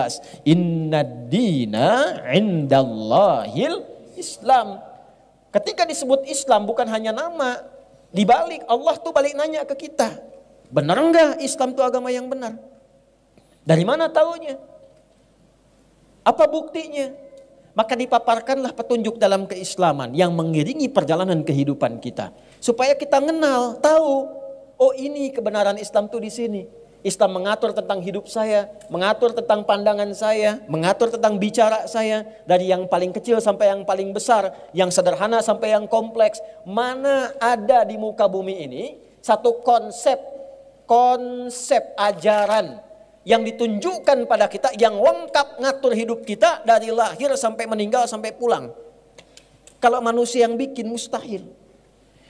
S2: Inna dina indallahil Islam. Ketika disebut Islam bukan hanya nama, dibalik Allah tuh balik nanya ke kita. Benar enggak Islam itu agama yang benar? Dari mana taunya? Apa buktinya? Maka dipaparkanlah petunjuk dalam keislaman yang mengiringi perjalanan kehidupan kita. Supaya kita kenal, tahu, oh ini kebenaran Islam tuh di sini. Islam mengatur tentang hidup saya, mengatur tentang pandangan saya, mengatur tentang bicara saya. Dari yang paling kecil sampai yang paling besar, yang sederhana sampai yang kompleks. Mana ada di muka bumi ini satu konsep ajaran yang ditunjukkan pada kita, yang lengkap ngatur hidup kita dari lahir sampai meninggal sampai pulang. Kalau manusia yang bikin mustahil.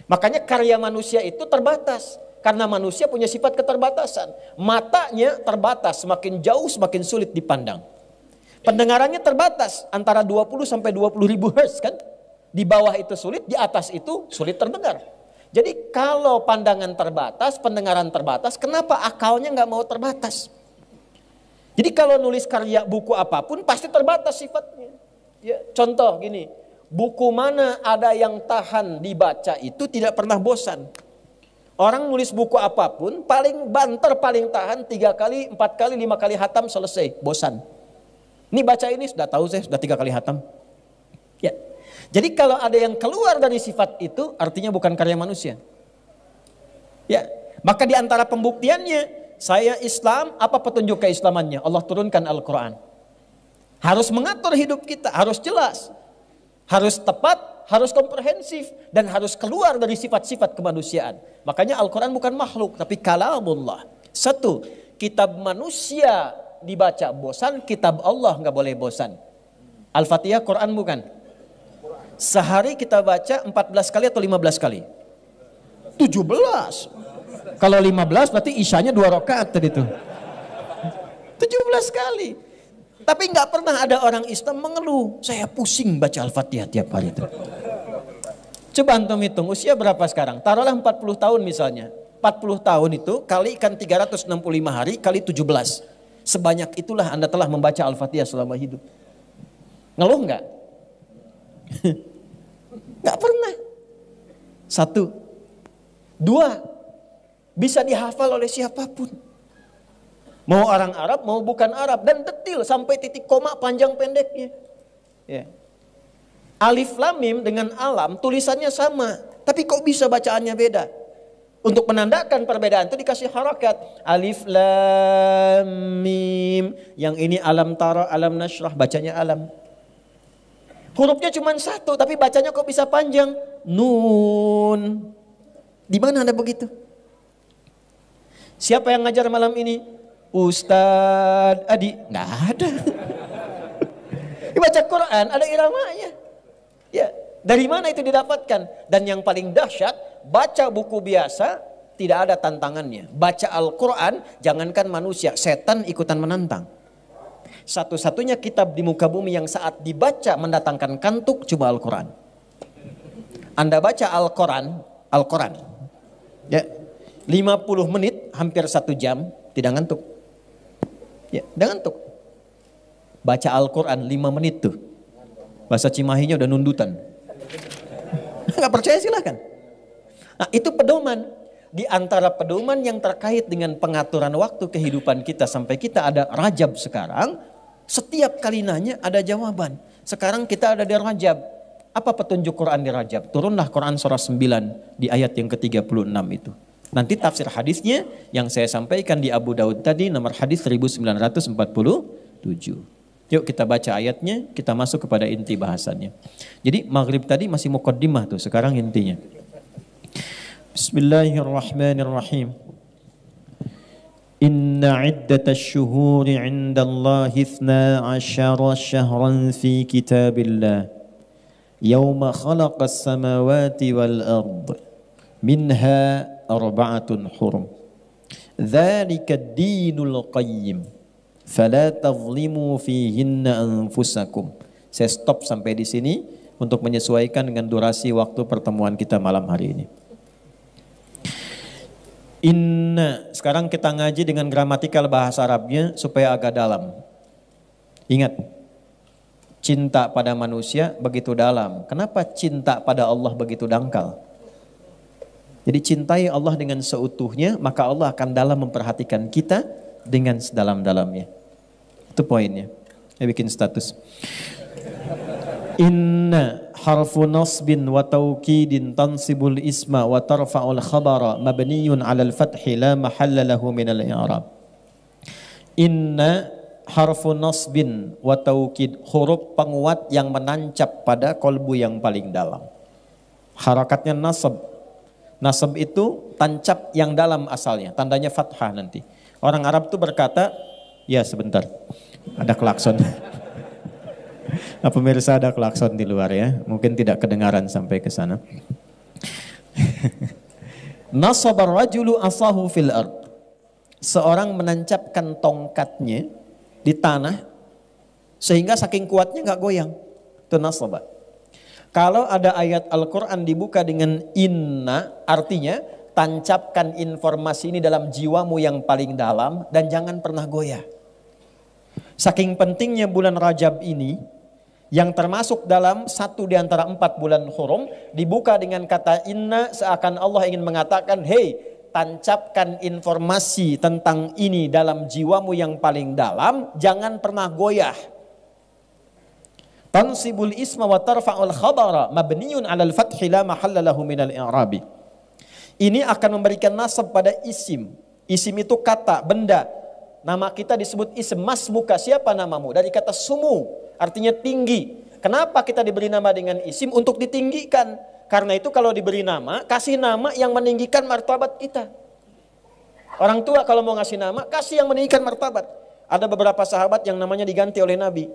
S2: Makanya karya manusia itu terbatas. Karena manusia punya sifat keterbatasan. Matanya terbatas, semakin jauh semakin sulit dipandang. Pendengarannya terbatas, antara 20 sampai 20 ribu hertz kan. Di bawah itu sulit, di atas itu sulit terdengar. Jadi kalau pandangan terbatas, pendengaran terbatas, kenapa akalnya nggak mau terbatas? Jadi kalau nulis karya buku apapun pasti terbatas sifatnya. Ya, contoh gini, buku mana ada yang tahan dibaca itu tidak pernah bosan. Orang nulis buku apapun, paling banter, paling tahan 3 kali, 4 kali, 5 kali hatam selesai, bosan. Ini baca ini sudah tahu saya, sudah 3 kali hatam. Ya. Jadi kalau ada yang keluar dari sifat itu, artinya bukan karya manusia. Ya. Maka di antara pembuktiannya, saya Islam, apa petunjuk keislamannya? Allah turunkan Al-Quran. Harus mengatur hidup kita, harus jelas. Harus tepat, harus komprehensif, dan harus keluar dari sifat-sifat kemanusiaan. Makanya Al-Quran bukan makhluk, tapi kalamullah. Satu, kitab manusia dibaca bosan, kitab Allah nggak boleh bosan. Al-Fatihah Quran bukan? Sehari kita baca 14 kali atau 15 kali? 17. Kalau 15 berarti isyanya 2 rakaat tadi tuh. 17 kali. Tapi nggak pernah ada orang Islam mengeluh, saya pusing baca Al-Fatihah tiap hari itu. Coba antum hitung, usia berapa sekarang? Taruhlah 40 tahun misalnya. 40 tahun itu kalikan 365 hari kali 17. Sebanyak itulah Anda telah membaca Al-Fatihah selama hidup. Ngeluh nggak? Nggak pernah. 1. 2. Bisa dihafal oleh siapapun. Mau orang Arab, mau bukan Arab. Dan detil sampai titik koma panjang pendeknya. Ya. Alif Lam Mim dengan alam tulisannya sama. Tapi kok bisa bacaannya beda? Untuk menandakan perbedaan itu dikasih harakat. Alif lam mim. Yang ini alam tara, alam nashrah, bacanya alam. Hurufnya cuma satu, tapi bacanya kok bisa panjang? Nun. Di mana ada begitu? Siapa yang ngajar malam ini? Ustadz Adi. Nggak ada. Baca Quran ada iramanya. Ya, dari mana itu didapatkan? Dan yang paling dahsyat, baca buku biasa tidak ada tantangannya. Baca Al-Quran, jangankan manusia, setan ikutan menantang. Satu-satunya kitab di muka bumi yang saat dibaca mendatangkan kantuk cuma Al-Quran. Anda baca Al-Quran, ya, 50 menit, hampir 1 jam, tidak ngantuk. Ya, tidak ngantuk. Baca Al-Quran 5 menit tuh. Bahasa Cimahinya udah nundutan. Nggak percaya silahkan. Nah, itu pedoman. Di antara pedoman yang terkait dengan pengaturan waktu kehidupan kita sampai kita ada Rajab sekarang, setiap kali nanya ada jawaban. Sekarang kita ada di Rajab. Apa petunjuk Quran di Rajab? Turunlah Quran surah 9 di ayat yang ke-36 itu. Nanti tafsir hadisnya yang saya sampaikan di Abu Daud tadi nomor hadis 1947. Yuk kita baca ayatnya, kita masuk kepada inti bahasannya. Jadi maghrib tadi masih muqaddimah tuh, sekarang intinya. Bismillahirrahmanirrahim. Inna iddatash syuhuri 'indallahi 12 syahran fi kitabillah. Yawma khalaqas samawati wal ard. Minha arba'atun hurum. Dzalika ad-dinul qayyim. Fala tazlimu fihinna anfusakum. Saya stop sampai di sini untuk menyesuaikan dengan durasi waktu pertemuan kita malam hari ini. Inna, sekarang kita ngaji dengan gramatikal bahasa Arabnya supaya agak dalam. Ingat, cinta pada manusia begitu dalam. Kenapa cinta pada Allah begitu dangkal? Jadi cintai Allah dengan seutuhnya, maka Allah akan dalam memperhatikan kita dengan sedalam-dalamnya. Itu poinnya. Saya bikin status. Inna harfu nasbin wa tawkidin tansibul isma wa tarfa'ul khabara mabniyun 'alal fathi la mahalla lahu minal i'rab. Inna harfu nasbin wa tawkid, huruf penguat yang menancap pada kolbu yang paling dalam. Harakatnya nasab. Nasab itu tancap yang dalam asalnya, tandanya fathah nanti. Orang Arab tuh berkata, ya sebentar, ada klakson. Nah, pemirsa ada klakson di luar ya, mungkin tidak kedengaran sampai ke sana. Nasabar rajulu asahu fil ard. Seorang menancapkan tongkatnya di tanah sehingga saking kuatnya nggak goyang. Itu nasabah. Kalau ada ayat Al-Quran dibuka dengan inna, artinya tancapkan informasi ini dalam jiwamu yang paling dalam dan jangan pernah goyah. Saking pentingnya bulan Rajab ini, yang termasuk dalam 1 di antara 4 bulan hurum, dibuka dengan kata inna, seakan Allah ingin mengatakan, hei, tancapkan informasi tentang ini dalam jiwamu yang paling dalam, jangan pernah goyah. Tansibul isma wa tarfa'ul khabara mabniyun 'alal fathi la mahalla lahu minal i'rabi. Ini akan memberikan nasab pada isim. Isim itu kata, benda. Nama kita disebut isim. Masmuka, siapa namamu? Dari kata sumu, artinya tinggi. Kenapa kita diberi nama dengan isim? Untuk ditinggikan. Karena itu kalau diberi nama, kasih nama yang meninggikan martabat kita. Orang tua kalau mau ngasih nama, kasih yang meninggikan martabat. Ada beberapa sahabat yang namanya diganti oleh Nabi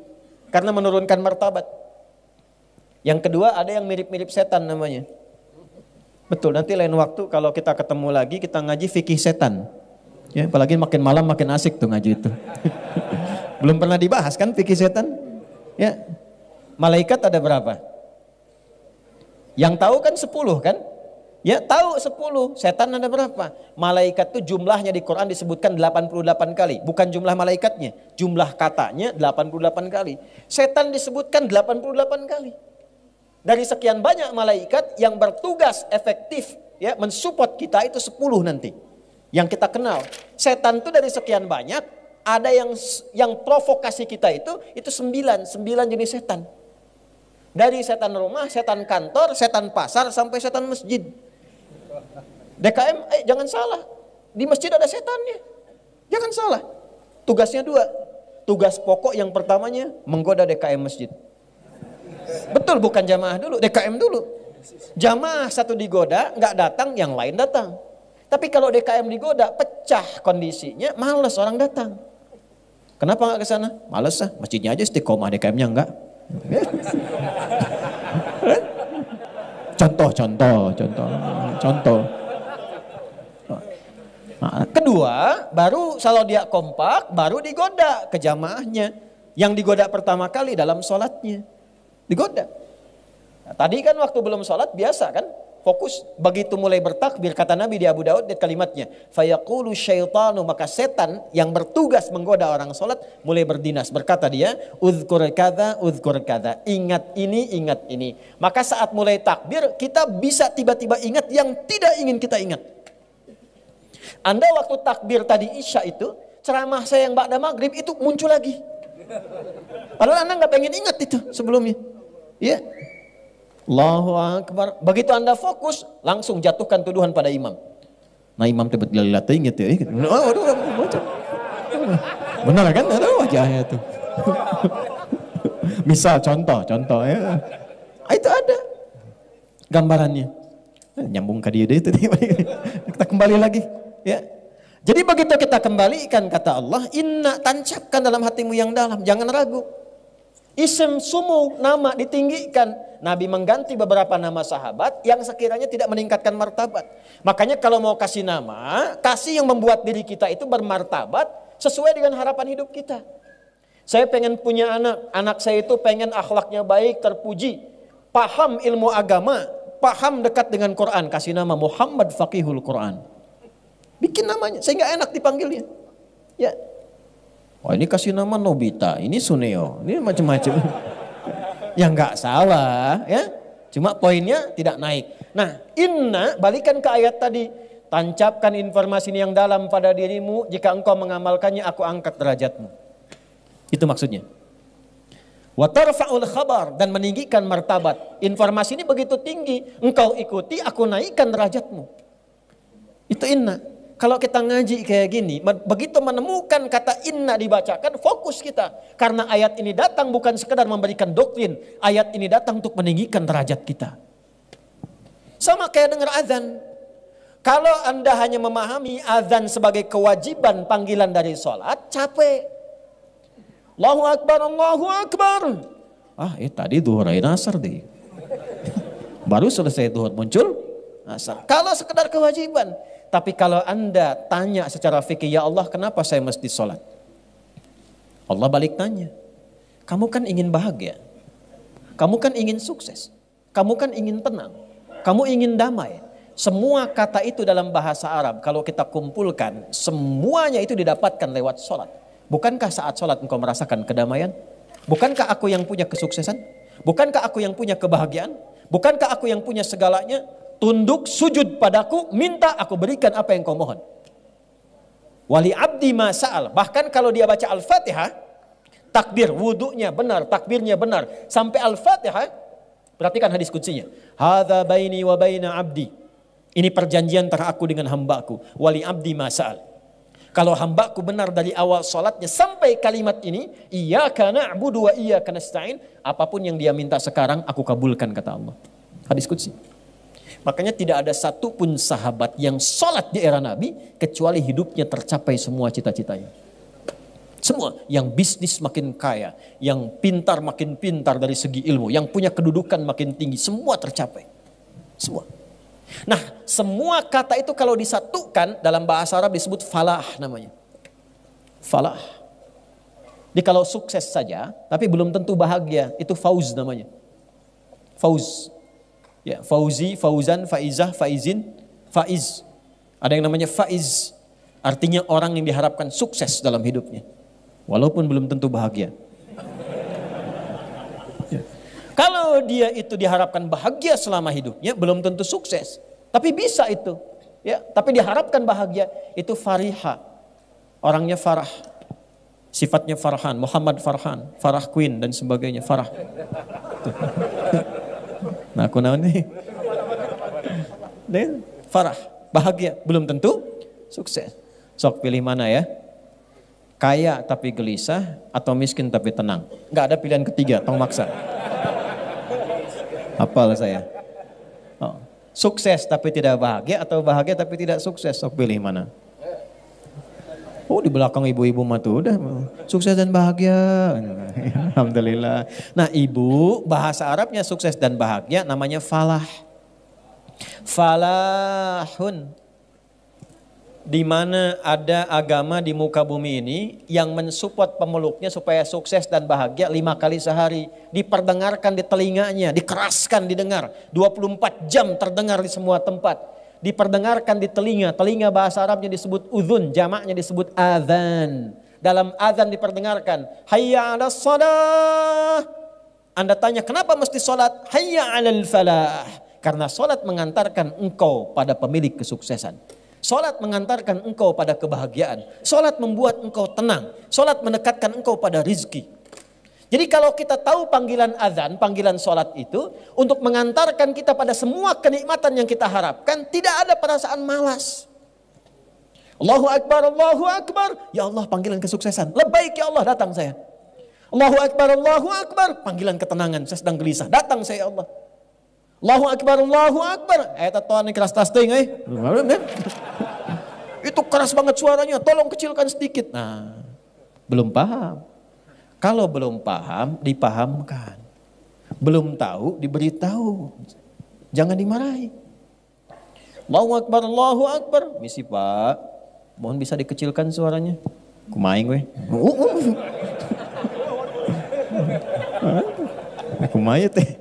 S2: karena menurunkan martabat. Yang kedua, ada yang mirip-mirip setan namanya. Betul, nanti lain waktu kalau kita ketemu lagi, kita ngaji fikih setan. Ya, apalagi makin malam makin asik tuh ngaji itu. Belum pernah dibahas kan fikih setan? Ya. Malaikat ada berapa? Yang tahu kan 10 kan? Ya, tahu 10. Setan ada berapa? Malaikat itu jumlahnya di Quran disebutkan 88 kali. Bukan jumlah malaikatnya, jumlah katanya 88 kali. Setan disebutkan 88 kali. Dari sekian banyak malaikat yang bertugas efektif ya mensupport kita itu 10 nanti. Yang kita kenal. Setan itu dari sekian banyak, ada yang provokasi kita itu 9 jenis setan. Dari setan rumah, setan kantor, setan pasar sampai setan masjid. DKM, jangan salah. Di masjid ada setannya. Jangan salah. Tugasnya dua. Tugas pokok yang pertamanya menggoda DKM masjid. Betul, bukan jamaah dulu, DKM dulu. Jamaah satu digoda, nggak datang, yang lain datang. Tapi kalau DKM digoda, pecah kondisinya, males orang datang. Kenapa nggak ke sana? Males lah, masjidnya aja istiqomah, DKM-nya enggak. Contoh. Nah, kedua, baru kalau dia kompak, baru digoda ke jamaahnya. Yang digoda pertama kali dalam sholatnya. Digoda. Nah, tadi kan waktu belum sholat biasa kan, fokus. Begitu mulai bertakbir, kata Nabi di Abu Daud, kalimatnya, fayaqulu syaitanu, maka setan yang bertugas menggoda orang sholat mulai berdinas. Berkata dia, uzkur kada, ingat ini. Maka saat mulai takbir, kita bisa tiba-tiba ingat yang tidak ingin kita ingat. Anda waktu takbir tadi Isya itu, ceramah saya yang ba'da maghrib itu muncul lagi. Padahal Anda nggak pengen ingat itu sebelumnya. Ya. Allahu Akbar. Begitu Anda fokus, langsung jatuhkan tuduhan pada imam. Nah imam tiba-tiba ingat ya. Benar kan? Ada wajahnya itu. Misal contoh ya. Itu ada gambarannya. Nyambung ke dia itu. Kita kembali lagi. Ya. Jadi begitu kita kembalikan kata Allah, inna, tancapkan dalam hatimu yang dalam, jangan ragu. Ism sumu, nama ditinggikan. Nabi mengganti beberapa nama sahabat yang sekiranya tidak meningkatkan martabat. Makanya kalau mau kasih nama, kasih yang membuat diri kita itu bermartabat sesuai dengan harapan hidup kita. Saya pengen punya anak saya itu pengen akhlaknya baik, terpuji, paham ilmu agama, paham dekat dengan Quran, kasih nama Muhammad Faqihul Quran. Bikin namanya, saya nggak enak dipanggilnya. Ya, wah ini kasih nama Nobita, ini Suneo, ini macam-macam. Ya nggak salah, ya. Cuma poinnya tidak naik. Nah, inna, balikan ke ayat tadi. Tancapkan informasi ini yang dalam pada dirimu. Jika engkau mengamalkannya, aku angkat derajatmu. Itu maksudnya. Wa tarfa'ul khabar, dan meninggikan martabat. Informasi ini begitu tinggi, engkau ikuti, aku naikkan derajatmu. Itu inna. Kalau kita ngaji kayak gini, begitu menemukan kata inna dibacakan, fokus kita. Karena ayat ini datang bukan sekedar memberikan doktrin, ayat ini datang untuk meninggikan derajat kita. Sama kayak dengar azan. Kalau Anda hanya memahami azan sebagai kewajiban panggilan dari sholat, capek. Allahu Akbar, Allahu Akbar. Tadi duhur asar deh. Baru selesai duhur muncul asar. Kalau sekedar kewajiban. Tapi kalau Anda tanya secara fikih, ya Allah kenapa saya mesti sholat? Allah balik tanya, kamu kan ingin bahagia, kamu kan ingin sukses, kamu kan ingin tenang, kamu ingin damai. Semua kata itu dalam bahasa Arab, kalau kita kumpulkan, semuanya itu didapatkan lewat sholat. Bukankah saat sholat engkau merasakan kedamaian? Bukankah aku yang punya kesuksesan? Bukankah aku yang punya kebahagiaan? Bukankah aku yang punya segalanya? Tunduk, sujud padaku, minta aku berikan apa yang kau mohon. Wali abdi ma sa'al. Bahkan kalau dia baca Al-Fatihah, takbir, wudunya benar, takbirnya benar. Sampai Al-Fatihah, perhatikan hadis kutsinya. Hadza baini wa baina abdi. Ini perjanjian antara aku dengan hambaku. Wali abdi ma sa'al. Kalau hambaku benar dari awal sholatnya sampai kalimat ini, iyyaka na'budu wa iyyaka nasta'in, apapun yang dia minta sekarang, aku kabulkan, kata Allah. Hadis qudsi. Makanya tidak ada satupun sahabat yang sholat di era Nabi kecuali hidupnya tercapai semua cita-citanya. Semua, yang bisnis makin kaya, yang pintar makin pintar dari segi ilmu, yang punya kedudukan makin tinggi, semua tercapai. Semua. Nah, semua kata itu kalau disatukan dalam bahasa Arab disebut falah namanya. Falah. Jadi kalau sukses saja, tapi belum tentu bahagia, itu fauz namanya. Fauz. Ya, fauzi, fauzan, faizah, faizin, faiz. Ada yang namanya faiz. Artinya orang yang diharapkan sukses dalam hidupnya. Walaupun belum tentu bahagia. Ya. Kalau dia itu diharapkan bahagia selama hidupnya, belum tentu sukses. Tapi bisa itu. Ya, tapi diharapkan bahagia, itu fariha. Orangnya farah. Sifatnya Farhan, Muhammad Farhan, Farah Queen dan sebagainya, Farah. Nah, aku naon nih? Farah. bahagia, belum tentu sukses. Sok pilih mana ya? Kaya tapi gelisah atau miskin tapi tenang? Nggak ada pilihan ketiga, tong maksa. Hafal saya. Oh. Sukses tapi tidak bahagia atau bahagia tapi tidak sukses? Sok pilih mana? Oh, di belakang ibu-ibu mah tuh udah sukses dan bahagia. Alhamdulillah. Nah, ibu bahasa Arabnya sukses dan bahagia namanya falah. Falahun. Di mana ada agama di muka bumi ini yang mensupport pemeluknya supaya sukses dan bahagia 5 kali sehari. Diperdengarkan di telinganya, dikeraskan didengar. 24 jam terdengar di semua tempat. Diperdengarkan di telinga. Telinga bahasa Arabnya disebut udhun, jamaknya disebut adzan. Dalam adzan diperdengarkan, hayya 'alas shalah. Anda tanya, kenapa mesti salat? Hayya 'alal falah. Karena salat mengantarkan engkau pada pemilik kesuksesan. Salat mengantarkan engkau pada kebahagiaan. Salat membuat engkau tenang. Salat mendekatkan engkau pada rizki. Jadi kalau kita tahu panggilan azan, panggilan sholat itu untuk mengantarkan kita pada semua kenikmatan yang kita harapkan, tidak ada perasaan malas. Allahu Akbar, Allahu Akbar. Ya Allah, panggilan kesuksesan. Lebaik ya Allah, datang saya. Allahu Akbar, Allahu Akbar. Panggilan ketenangan, saya sedang gelisah. Datang saya ya Allah. Allahu Akbar, Allahu Akbar. Tatoan keras tasting Itu keras banget suaranya, tolong kecilkan sedikit. Nah, belum paham. Kalau belum paham, dipahamkan. Belum tahu, diberitahu. Jangan dimarahi. Allahu Akbar, Allahu Akbar. Misi Pak, mohon bisa dikecilkan suaranya. Kumaing weh. Kumain teh.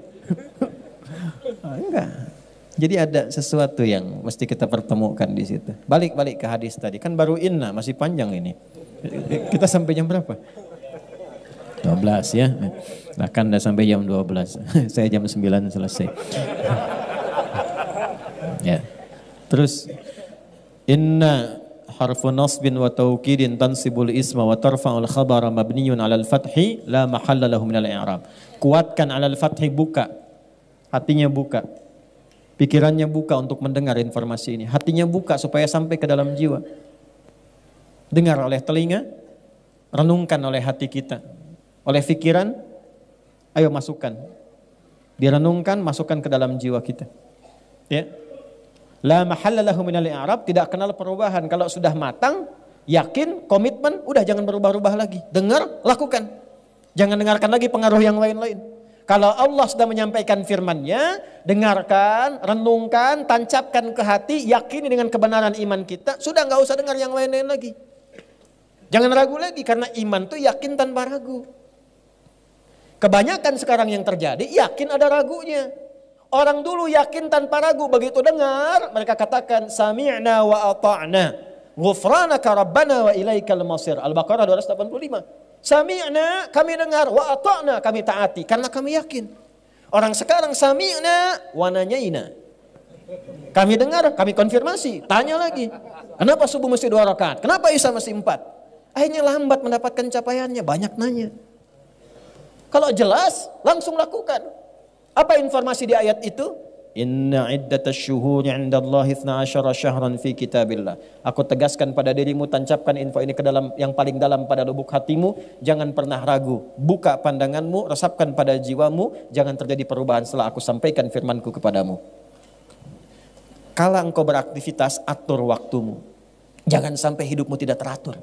S2: Enggak. Jadi ada sesuatu yang mesti kita pertemukan di situ. Balik ke hadis tadi. Kan baru inna, masih panjang ini. Kita sampai jam berapa? 12 ya. Nah kan udah sampai jam 12. Saya jam 9 selesai. Ya. Terus inna harfu nasbin wa taukidin tansibul isma wa tarfa'ul khabara mabniyun 'alal fathi la mahalla lahu minal i'rab. Kuatkan 'alal fathi, buka. Hatinya buka. Pikirannya buka untuk mendengar informasi ini. Hatinya buka supaya sampai ke dalam jiwa. Dengar oleh telinga, renungkan oleh hati kita. Oleh pikiran, ayo masukkan. Direnungkan, masukkan ke dalam jiwa kita. Ya. La mahalla lahu minal i'rab, tidak kenal perubahan. Kalau sudah matang, yakin, komitmen, udah jangan berubah-ubah lagi. Dengar, lakukan. Jangan dengarkan lagi pengaruh yang lain-lain. Kalau Allah sudah menyampaikan firman-Nya, dengarkan, renungkan, tancapkan ke hati, yakini dengan kebenaran iman kita, sudah nggak usah dengar yang lain-lain lagi. Jangan ragu lagi, karena iman itu yakin tanpa ragu. Kebanyakan sekarang yang terjadi, yakin ada ragunya. Orang dulu yakin tanpa ragu, begitu dengar, mereka katakan, sami'na wa ata'na, ghufranaka rabbana wa ilaikal masir. Al-Baqarah 285. Sami'na, kami dengar, wa ata'na, kami taati, karena kami yakin. Orang sekarang sami'na wa nanyaina. Kami dengar, kami konfirmasi, tanya lagi. Kenapa subuh mesti 2 rakaat? Kenapa isya mesti 4? Akhirnya lambat mendapatkan capaiannya, banyak nanya. Kalau jelas, langsung lakukan. Apa informasi di ayat itu? Inna iddatash syuhuri 'indallahi 12 syahran fi kitabillah. Aku tegaskan pada dirimu, tancapkan info ini ke dalam yang paling dalam pada lubuk hatimu, jangan pernah ragu. Buka pandanganmu, resapkan pada jiwamu, jangan terjadi perubahan setelah aku sampaikan firmanku kepadamu. Kala engkau beraktivitas, atur waktumu. Jangan sampai hidupmu tidak teratur.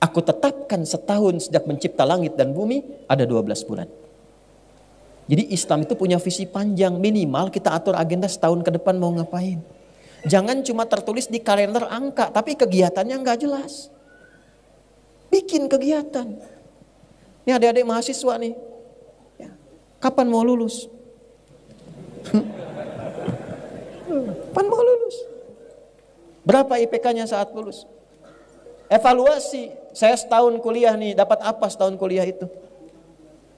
S2: Aku tetapkan setahun sejak mencipta langit dan bumi, ada 12 bulan. Jadi Islam itu punya visi panjang, minimal kita atur agenda setahun ke depan mau ngapain. Jangan cuma tertulis di kalender angka, tapi kegiatannya nggak jelas. Bikin kegiatan. Ini adik-adik mahasiswa nih, ya, kapan mau lulus? Kapan mau lulus? Berapa IPK-nya saat lulus? Evaluasi, saya setahun kuliah nih, dapat apa setahun kuliah itu?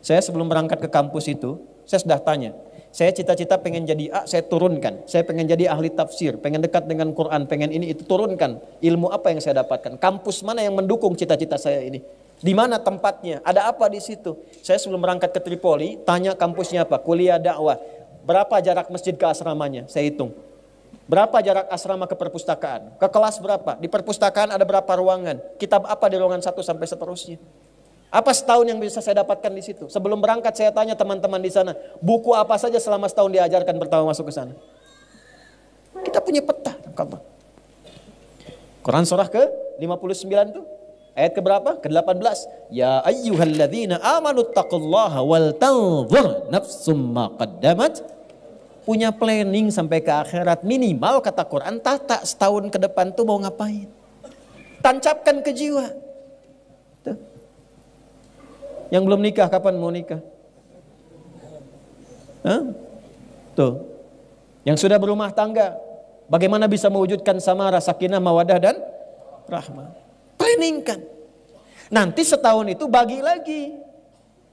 S2: Saya sebelum berangkat ke kampus itu, saya sudah tanya. Saya cita-cita pengen jadi A, saya turunkan. Saya pengen jadi ahli tafsir, pengen dekat dengan Quran, pengen ini itu, turunkan. Ilmu apa yang saya dapatkan? Kampus mana yang mendukung cita-cita saya ini? Di mana tempatnya? Ada apa di situ? Saya sebelum berangkat ke Tripoli, tanya kampusnya apa? Kuliah dakwah. Berapa jarak masjid ke asramanya? Saya hitung. Berapa jarak asrama ke perpustakaan? Ke kelas berapa? Di perpustakaan ada berapa ruangan? Kitab apa di ruangan 1 sampai seterusnya? Apa setahun yang bisa saya dapatkan di situ? Sebelum berangkat saya tanya teman-teman di sana, buku apa saja selama setahun diajarkan pertama masuk ke sana? Kita punya peta. Quran surah ke-59 tuh. Ayat keberapa? Ke-18. Ya ayyuhalladzina amanu taqullaha wal tanzur nafsum ma qaddamat. Punya planning sampai ke akhirat. Minimal kata Quran, tata setahun ke depan tuh mau ngapain. Tancapkan ke jiwa. Tuh. Yang belum nikah kapan mau nikah? Hah? Tuh. Yang sudah berumah tangga, bagaimana bisa mewujudkan samara, sakinah, mawadah dan rahmah? Planningkan. Nanti setahun itu bagi lagi.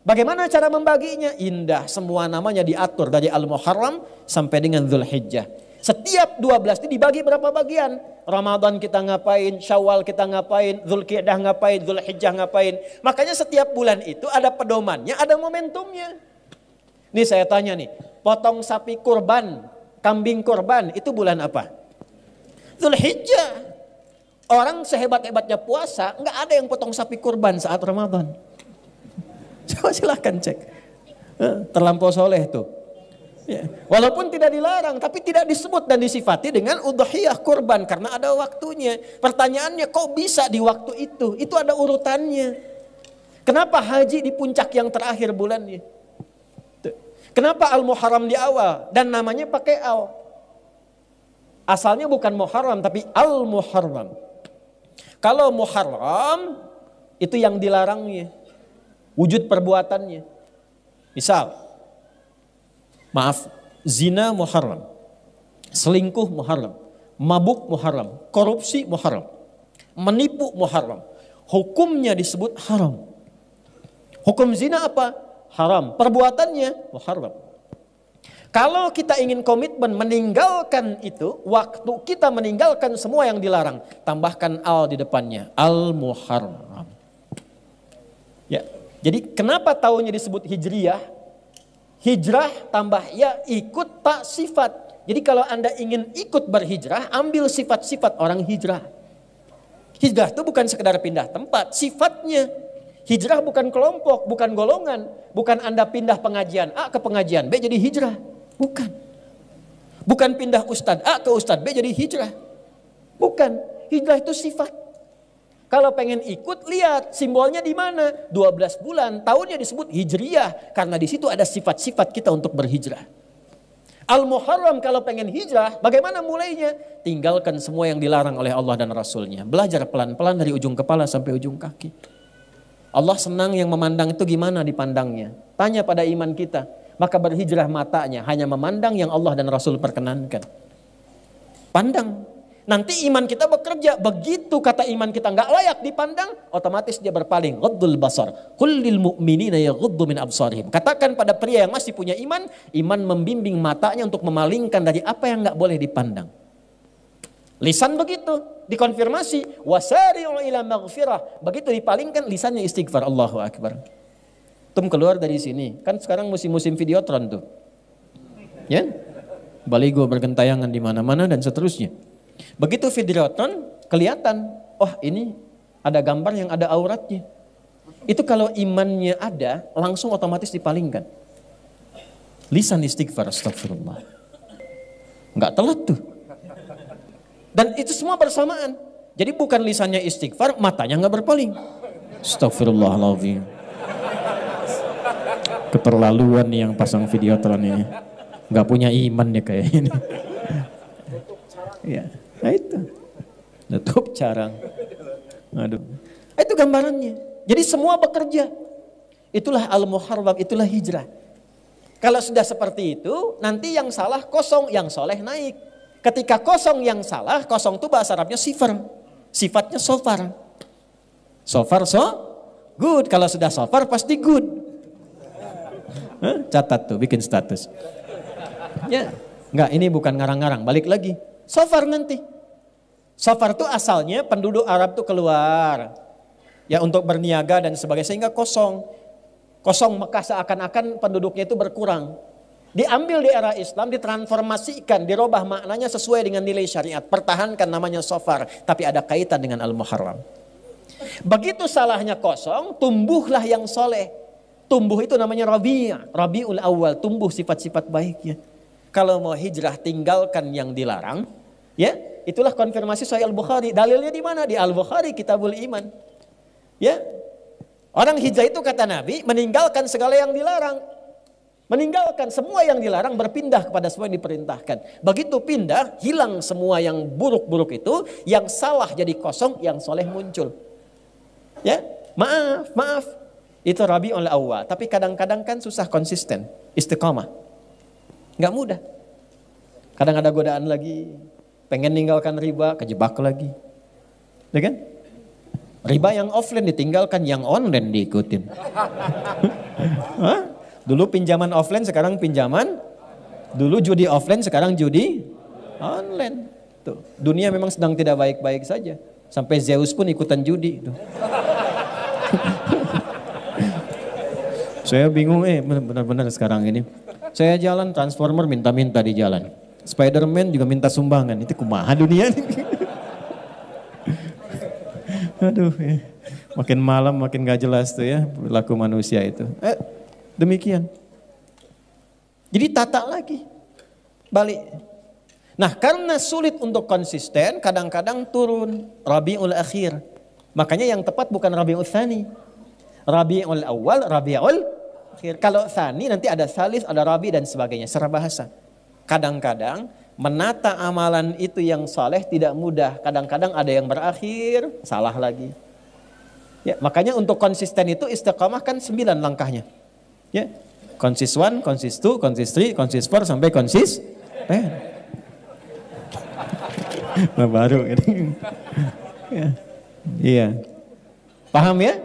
S2: Bagaimana cara membaginya? Indah, semua namanya diatur dari Al-Muharram sampai dengan Dzulhijjah. Setiap 12 itu dibagi berapa bagian? Ramadan kita ngapain, Syawal kita ngapain, Dzulqa'dah ngapain, Dzulhijjah ngapain. Makanya setiap bulan itu ada pedomannya, ada momentumnya. Nih saya tanya nih, potong sapi kurban, kambing kurban itu bulan apa? Dzulhijjah. Orang sehebat-hebatnya puasa, nggak ada yang potong sapi kurban saat Ramadan. Coba silahkan cek. Terlampau soleh tuh. Ya. Walaupun tidak dilarang, tapi tidak disebut dan disifati dengan udhiyah kurban karena ada waktunya. Pertanyaannya kok bisa di waktu itu? Itu ada urutannya. Kenapa haji di puncak yang terakhir bulannya? Kenapa Al-Muharram di awal dan namanya pakai al? Asalnya bukan Muharram tapi Al-Muharram. Kalau Muharram itu yang dilarangnya, wujud perbuatannya. Misal, maaf, zina Muharram, selingkuh Muharram, mabuk Muharram, korupsi Muharram, menipu Muharram. Hukumnya disebut haram. Hukum zina apa? Haram. Perbuatannya Muharram. Kalau kita ingin komitmen meninggalkan itu, waktu kita meninggalkan semua yang dilarang, tambahkan al di depannya, Al-Muharram. Ya, jadi kenapa tahunnya disebut Hijriyah? Hijrah tambah ya, ikut tak sifat. Jadi kalau Anda ingin ikut berhijrah, ambil sifat-sifat orang hijrah. Hijrah itu bukan sekedar pindah tempat, sifatnya. Hijrah bukan kelompok, bukan golongan. Bukan Anda pindah pengajian A ke pengajian B jadi hijrah. Bukan. Bukan pindah ustadz A ke ustadz B jadi hijrah. Bukan. Hijrah itu sifat. Kalau pengen ikut, lihat simbolnya di mana. 12 bulan, tahunnya disebut Hijriyah. Karena di situ ada sifat-sifat kita untuk berhijrah. Al-Muharram kalau pengen hijrah, bagaimana mulainya? Tinggalkan semua yang dilarang oleh Allah dan Rasulnya. Belajar pelan-pelan dari ujung kepala sampai ujung kaki. Allah senang yang memandang itu gimana dipandangnya. Tanya pada iman kita. Maka berhijrah matanya hanya memandang yang Allah dan Rasul perkenankan. Pandang. Nanti iman kita bekerja. Begitu kata iman kita nggak layak dipandang, otomatis dia berpaling. Ghaddul basar. Qul lil mu'minina yaghuddu min absarihim. Katakan pada pria yang masih punya iman, iman membimbing matanya untuk memalingkan dari apa yang nggak boleh dipandang. Lisan begitu, dikonfirmasi. Wasari'u ila maghfirah. Begitu dipalingkan, lisannya istighfar. Allahu Akbar. Keluar dari sini, kan sekarang musim-musim videotron tuh, ya, baligo bergentayangan di mana-mana dan seterusnya. Begitu videotron kelihatan, oh ini ada gambar yang ada auratnya. Itu kalau imannya ada, langsung otomatis dipalingkan. Lisan istighfar, astagfirullah, nggak telat tuh. Dan itu semua bersamaan. Jadi bukan lisannya istighfar, matanya nggak berpaling. Astagfirullahaladzim. Keterlaluan nih yang pasang videotron ini. Gak punya iman ya kayak ini. Ya, nah itu. Tutup carang. Aduh. Itu gambarannya. Jadi semua bekerja. Itulah Al-Muharram, itulah hijrah. Kalau sudah seperti itu, nanti yang salah kosong, yang soleh naik. Ketika kosong yang salah, kosong itu bahasa Arabnya sifar. Sifatnya sofar. Sofar so good. Kalau sudah sofar pasti good. Catat tuh, bikin status. Ya, enggak, ini bukan ngarang-ngarang, balik lagi. Sofar nanti. Sofar tuh asalnya penduduk Arab tuh keluar. Ya untuk berniaga dan sebagainya, sehingga kosong. Kosong Mekah seakan-akan penduduknya itu berkurang. Diambil di era Islam, ditransformasikan, dirubah maknanya sesuai dengan nilai syariat. Pertahankan namanya sofar, tapi ada kaitan dengan al-muharram. Begitu salahnya kosong, tumbuhlah yang soleh. Tumbuh itu namanya Rabiul Awal, tumbuh sifat-sifat baiknya. Kalau mau hijrah tinggalkan yang dilarang, ya itulah konfirmasi Sahih Al-Bukhari. Dalilnya di mana? Di Al-Bukhari, Kitabul Iman. Ya, orang hijrah itu kata Nabi meninggalkan segala yang dilarang. Meninggalkan semua yang dilarang, berpindah kepada semua yang diperintahkan. Begitu pindah, hilang semua yang buruk-buruk itu, yang salah jadi kosong, yang soleh muncul. Ya, maaf. Itu Rabiul Awal. Tapi kadang-kadang kan susah konsisten, istiqamah. Gak mudah. Kadang ada godaan lagi, pengen ninggalkan riba, kejebak lagi. Ya kan? Riba yang offline ditinggalkan, yang online diikutin. Hah? Dulu pinjaman offline, sekarang pinjaman. Dulu judi offline, sekarang judi online. Tuh, dunia memang sedang tidak baik-baik saja. Sampai Zeus pun ikutan judi. Tuh. Saya bingung benar-benar sekarang ini. Saya jalan Transformer minta-minta di jalan. Spiderman juga minta sumbangan. Itu kumaha dunia nih. Aduh, ya. Makin malam makin gak jelas tuh ya perilaku manusia itu. Demikian. Jadi tata lagi. Balik. Nah, karena sulit untuk konsisten, kadang-kadang turun Rabiul Akhir. Makanya yang tepat bukan Rabiul Tsani. Rabiul Awal, Rabiul Akhir. Kalau Tsani nanti ada Salis, ada Rabi dan sebagainya. Secara bahasa. Kadang-kadang menata amalan itu yang saleh tidak mudah. Kadang-kadang ada yang berakhir, salah lagi. Ya, makanya untuk konsisten itu istiqamah kan 9 langkahnya. Ya, konsis 1, konsis 2, konsis 3, konsis 4 sampai konsis 10. Nah, baru ini. Ya. Iya. Paham ya?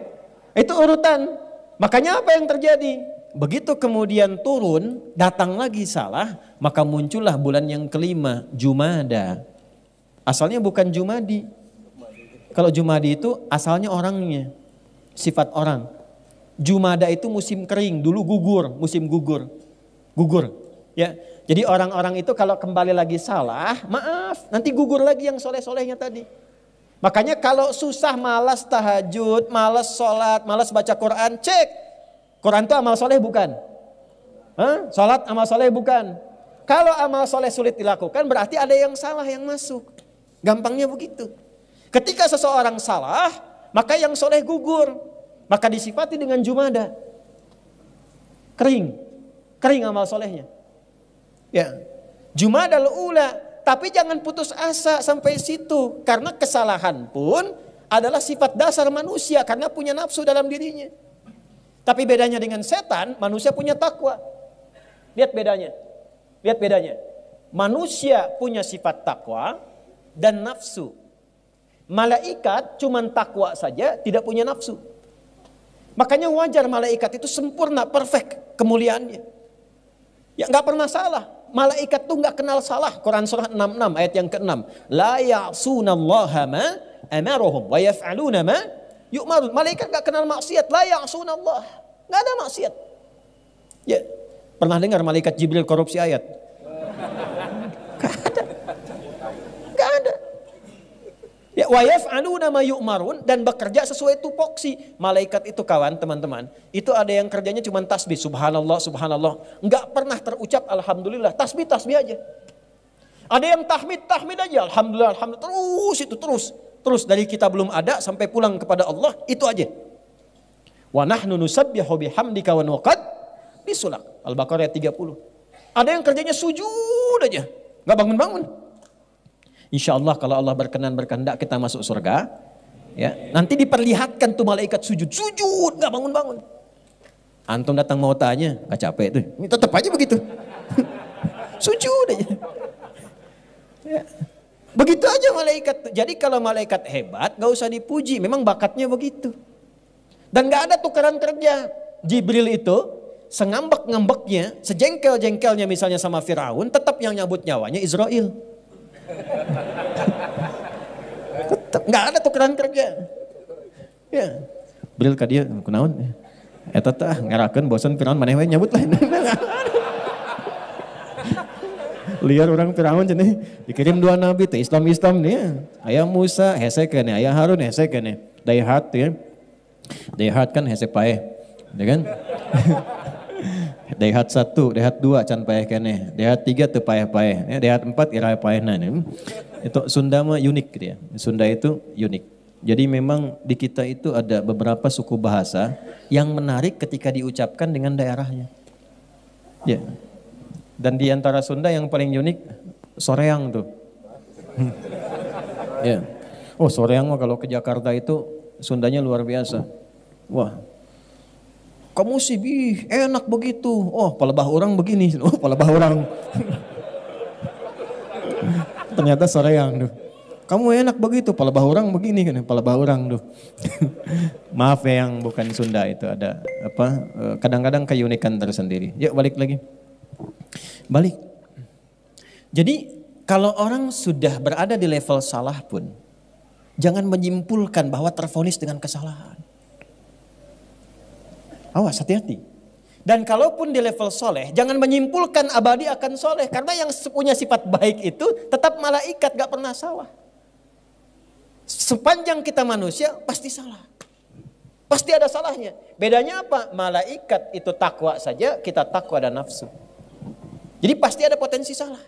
S2: Itu urutan. Makanya apa yang terjadi? Begitu kemudian turun, datang lagi salah, maka muncullah bulan yang kelima, Jumada. Asalnya bukan Jumadi. Kalau Jumadi itu asalnya orangnya, sifat orang. Jumada itu musim kering, dulu gugur, musim gugur. Ya. Jadi orang-orang itu kalau kembali lagi salah, maaf, nanti gugur lagi yang soleh-solehnya tadi. Makanya kalau susah, malas tahajud, malas sholat, malas baca Quran, cek. Quran itu amal soleh bukan? Sholat amal soleh bukan? Kalau amal soleh sulit dilakukan, berarti ada yang salah yang masuk. Gampangnya begitu. Ketika seseorang salah, maka yang soleh gugur. Maka disifati dengan Jumada. Kering amal solehnya. Ya, Jumadal Ula. Tapi jangan putus asa sampai situ. Karena kesalahan pun adalah sifat dasar manusia. Karena punya nafsu dalam dirinya. Tapi bedanya dengan setan, manusia punya takwa. Lihat bedanya. Manusia punya sifat takwa dan nafsu. Malaikat cuman takwa saja, tidak punya nafsu. Makanya wajar malaikat itu sempurna, perfect kemuliaannya. Ya nggak pernah salah. Malaikat tuh nggak kenal salah. Quran surah 66 ayat yang ke-6. La ya'sunallaha ma amaruhum wa yaf'aluna ma yu'marun. Malaikat nggak kenal maksiat. La ya'sunallah. Nggak ada maksiat. Ya, pernah dengar malaikat Jibril korupsi ayat? Nggak ada. Ya, wa yaf'aluna ma yu'marun, dan bekerja sesuai tupoksi. Malaikat itu kawan, teman-teman, itu ada yang kerjanya cuma tasbih, subhanallah, subhanallah. Enggak pernah terucap alhamdulillah, tasbih aja. Ada yang tahmid aja, alhamdulillah, alhamdulillah, terus dari kita belum ada sampai pulang kepada Allah, itu aja. Wa nahnu nusabbihu bihamdika wa nuqad bisulak. Al-Baqarah 30. Ada yang kerjanya sujud aja, enggak bangun-bangun. Insya Allah kalau Allah berkehendak kita masuk surga, ya nanti diperlihatkan tuh malaikat sujud, nggak bangun. Antum datang mau tanya, nggak capek tuh, ini tetap aja begitu, sujud aja. Ya. Begitu aja malaikat. Jadi kalau malaikat hebat, nggak usah dipuji, memang bakatnya begitu. Dan nggak ada tukeran kerja. Jibril itu sengambek-ngambeknya, sejengkel-jengkelnya misalnya sama Firaun, tetap yang nyabut nyawanya Israel. Tetap nggak ada tukeran kerja. Ya, Bril ka dia kunaon? Eta teh ngarakeun bosan Firaun maneh we nyabut lain. Liar orang Firaun cenah dikirim dua nabi teh Islam nih. Aya Musa hese keneh, aya Harun hese keneh. Daihat ya. Daihat kan hese paeh. Ya kan? Daihat 1, Daihat 2 can paeh keneh. Daihat 3 teu paeh-paeh. Daihat 4 ira paehna. Itu Sunda mah unik dia. Sunda itu unik. Jadi memang di kita itu ada beberapa suku bahasa yang menarik ketika diucapkan dengan daerahnya. Ya. Dan di antara Sunda yang paling unik soreang tuh. Ya. Oh, soreang mah kalau ke Jakarta itu Sundanya luar biasa. Wah. Kamu sih enak begitu. Oh, palebah orang begini. Oh, palebah orang. Ternyata soreang tuh. Kamu enak begitu, palebah orang begini kan, palebah orang tuh. Maaf ya yang bukan Sunda itu ada apa? Kadang-kadang keunikan tersendiri. Yuk balik lagi. Balik. Jadi kalau orang sudah berada di level salah pun, jangan menyimpulkan bahwa tervonis dengan kesalahan. Awas, hati-hati. Dan kalaupun di level soleh, jangan menyimpulkan abadi akan soleh. Karena yang punya sifat baik itu tetap malaikat, gak pernah salah. Sepanjang kita manusia pasti salah. Pasti ada salahnya. Bedanya apa? Malaikat itu takwa saja, kita takwa dan nafsu. Jadi pasti ada potensi salah.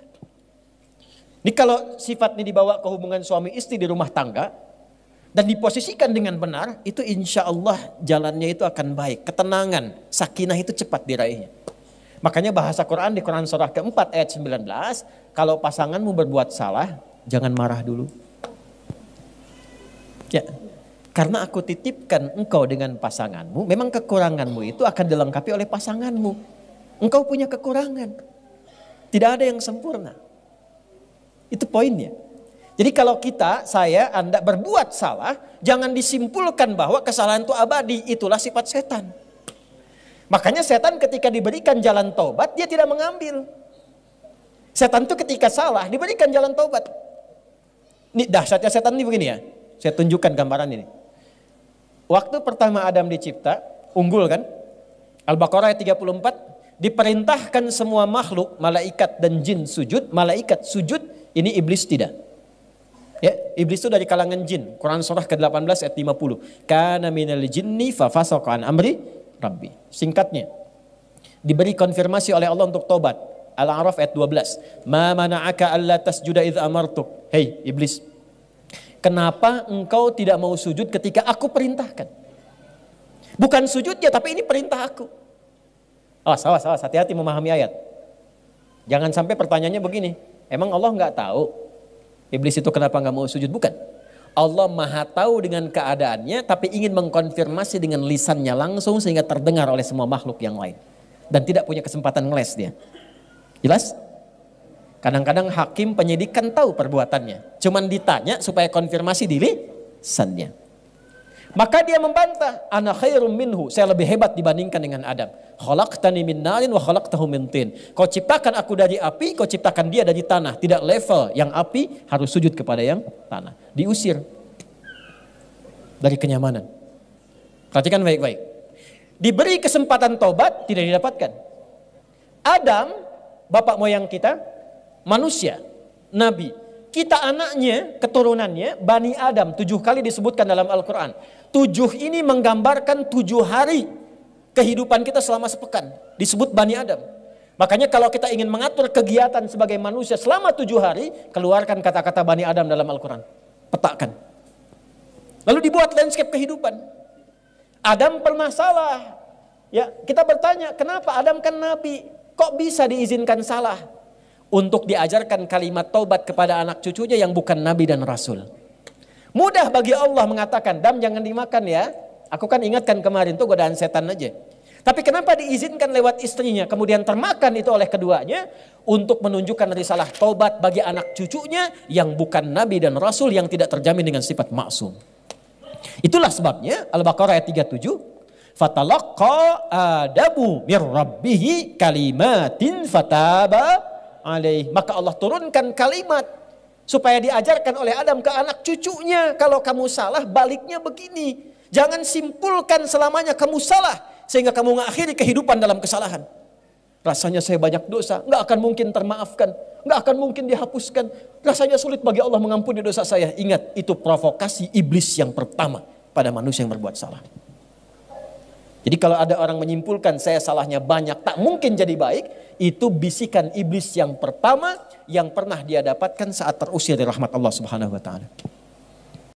S2: Ini kalau sifat ini dibawa ke hubungan suami istri di rumah tangga dan diposisikan dengan benar, itu insya Allah jalannya itu akan baik. Ketenangan, sakinah itu cepat diraihnya. Makanya bahasa Quran di Quran surah keempat ayat 19, kalau pasanganmu berbuat salah, jangan marah dulu. Ya, karena aku titipkan engkau dengan pasanganmu, memang kekuranganmu itu akan dilengkapi oleh pasanganmu. Engkau punya kekurangan. Tidak ada yang sempurna. Itu poinnya. Jadi kalau kita, saya, Anda berbuat salah, jangan disimpulkan bahwa kesalahan itu abadi. Itulah sifat setan. Makanya setan ketika diberikan jalan taubat, dia tidak mengambil. Setan itu ketika salah, diberikan jalan taubat. Ini dahsyatnya setan ini begini ya. Saya tunjukkan gambaran ini. Waktu pertama Adam dicipta, unggul kan? Al-Baqarah ayat 34, diperintahkan semua makhluk, malaikat dan jin sujud, malaikat sujud, ini iblis tidak. Ya, iblis itu dari kalangan jin. Quran surah ke-18 ayat 50. Kana minal jinni fa fasaqa an amri rabbi. Singkatnya, diberi konfirmasi oleh Allah untuk tobat. Al-A'raf ayat 12. Ma mana'aka alla tasjuda idh amartuk. Hei iblis, kenapa engkau tidak mau sujud ketika aku perintahkan? Bukan sujudnya, tapi ini perintah aku. Awas, hati-hati memahami ayat. Jangan sampai pertanyaannya begini, emang Allah nggak tahu iblis itu kenapa nggak mau sujud? Bukan. Allah maha tahu dengan keadaannya, tapi ingin mengkonfirmasi dengan lisannya langsung sehingga terdengar oleh semua makhluk yang lain. Dan tidak punya kesempatan ngeles dia. Jelas? Kadang-kadang hakim penyidik kan tahu perbuatannya. Cuman ditanya supaya konfirmasi di lisannya. Maka dia membantah, ana khairum minhu, saya lebih hebat dibandingkan dengan Adam. Khalaqtani min narin wa khalaqtahu min tin. Kau ciptakan aku dari api, kau ciptakan dia dari tanah. Tidak level, yang api harus sujud kepada yang tanah. Diusir dari kenyamanan. Perhatikan baik-baik. Diberi kesempatan taubat, tidak didapatkan. Adam, bapak moyang kita, manusia, nabi. Kita anaknya, keturunannya, Bani Adam. 7 kali disebutkan dalam Al-Quran. 7 ini menggambarkan 7 hari kehidupan kita selama sepekan. Disebut Bani Adam. Makanya kalau kita ingin mengatur kegiatan sebagai manusia selama 7 hari, keluarkan kata-kata Bani Adam dalam Al-Quran. Petakan. Lalu dibuat landscape kehidupan. Adam pernah salah. Ya, kita bertanya, kenapa Adam kan nabi? Kok bisa diizinkan salah? Untuk diajarkan kalimat taubat kepada anak cucunya yang bukan nabi dan rasul. Mudah bagi Allah mengatakan, Dam jangan dimakan ya. Aku kan ingatkan kemarin tuh godaan setan aja. Tapi kenapa diizinkan lewat istrinya, kemudian termakan itu oleh keduanya? Untuk menunjukkan risalah taubat bagi anak cucunya yang bukan nabi dan rasul, yang tidak terjamin dengan sifat maksum. Itulah sebabnya Al-Baqarah ayat 37. Fatalaqqa Adamu mir rabbihi kalimatin fataba alaih. Maka Allah turunkan kalimat supaya diajarkan oleh Adam ke anak cucunya. Kalau kamu salah, baliknya begini. Jangan simpulkan selamanya kamu salah sehingga kamu mengakhiri kehidupan dalam kesalahan. Rasanya saya banyak dosa, nggak akan mungkin termaafkan, nggak akan mungkin dihapuskan. Rasanya sulit bagi Allah mengampuni dosa saya. Ingat, itu provokasi iblis yang pertama pada manusia yang berbuat salah. Jadi kalau ada orang menyimpulkan saya salahnya banyak, tak mungkin jadi baik, itu bisikan iblis yang pertama yang pernah dia dapatkan saat terusir dari rahmat Allah Subhanahu wa taala.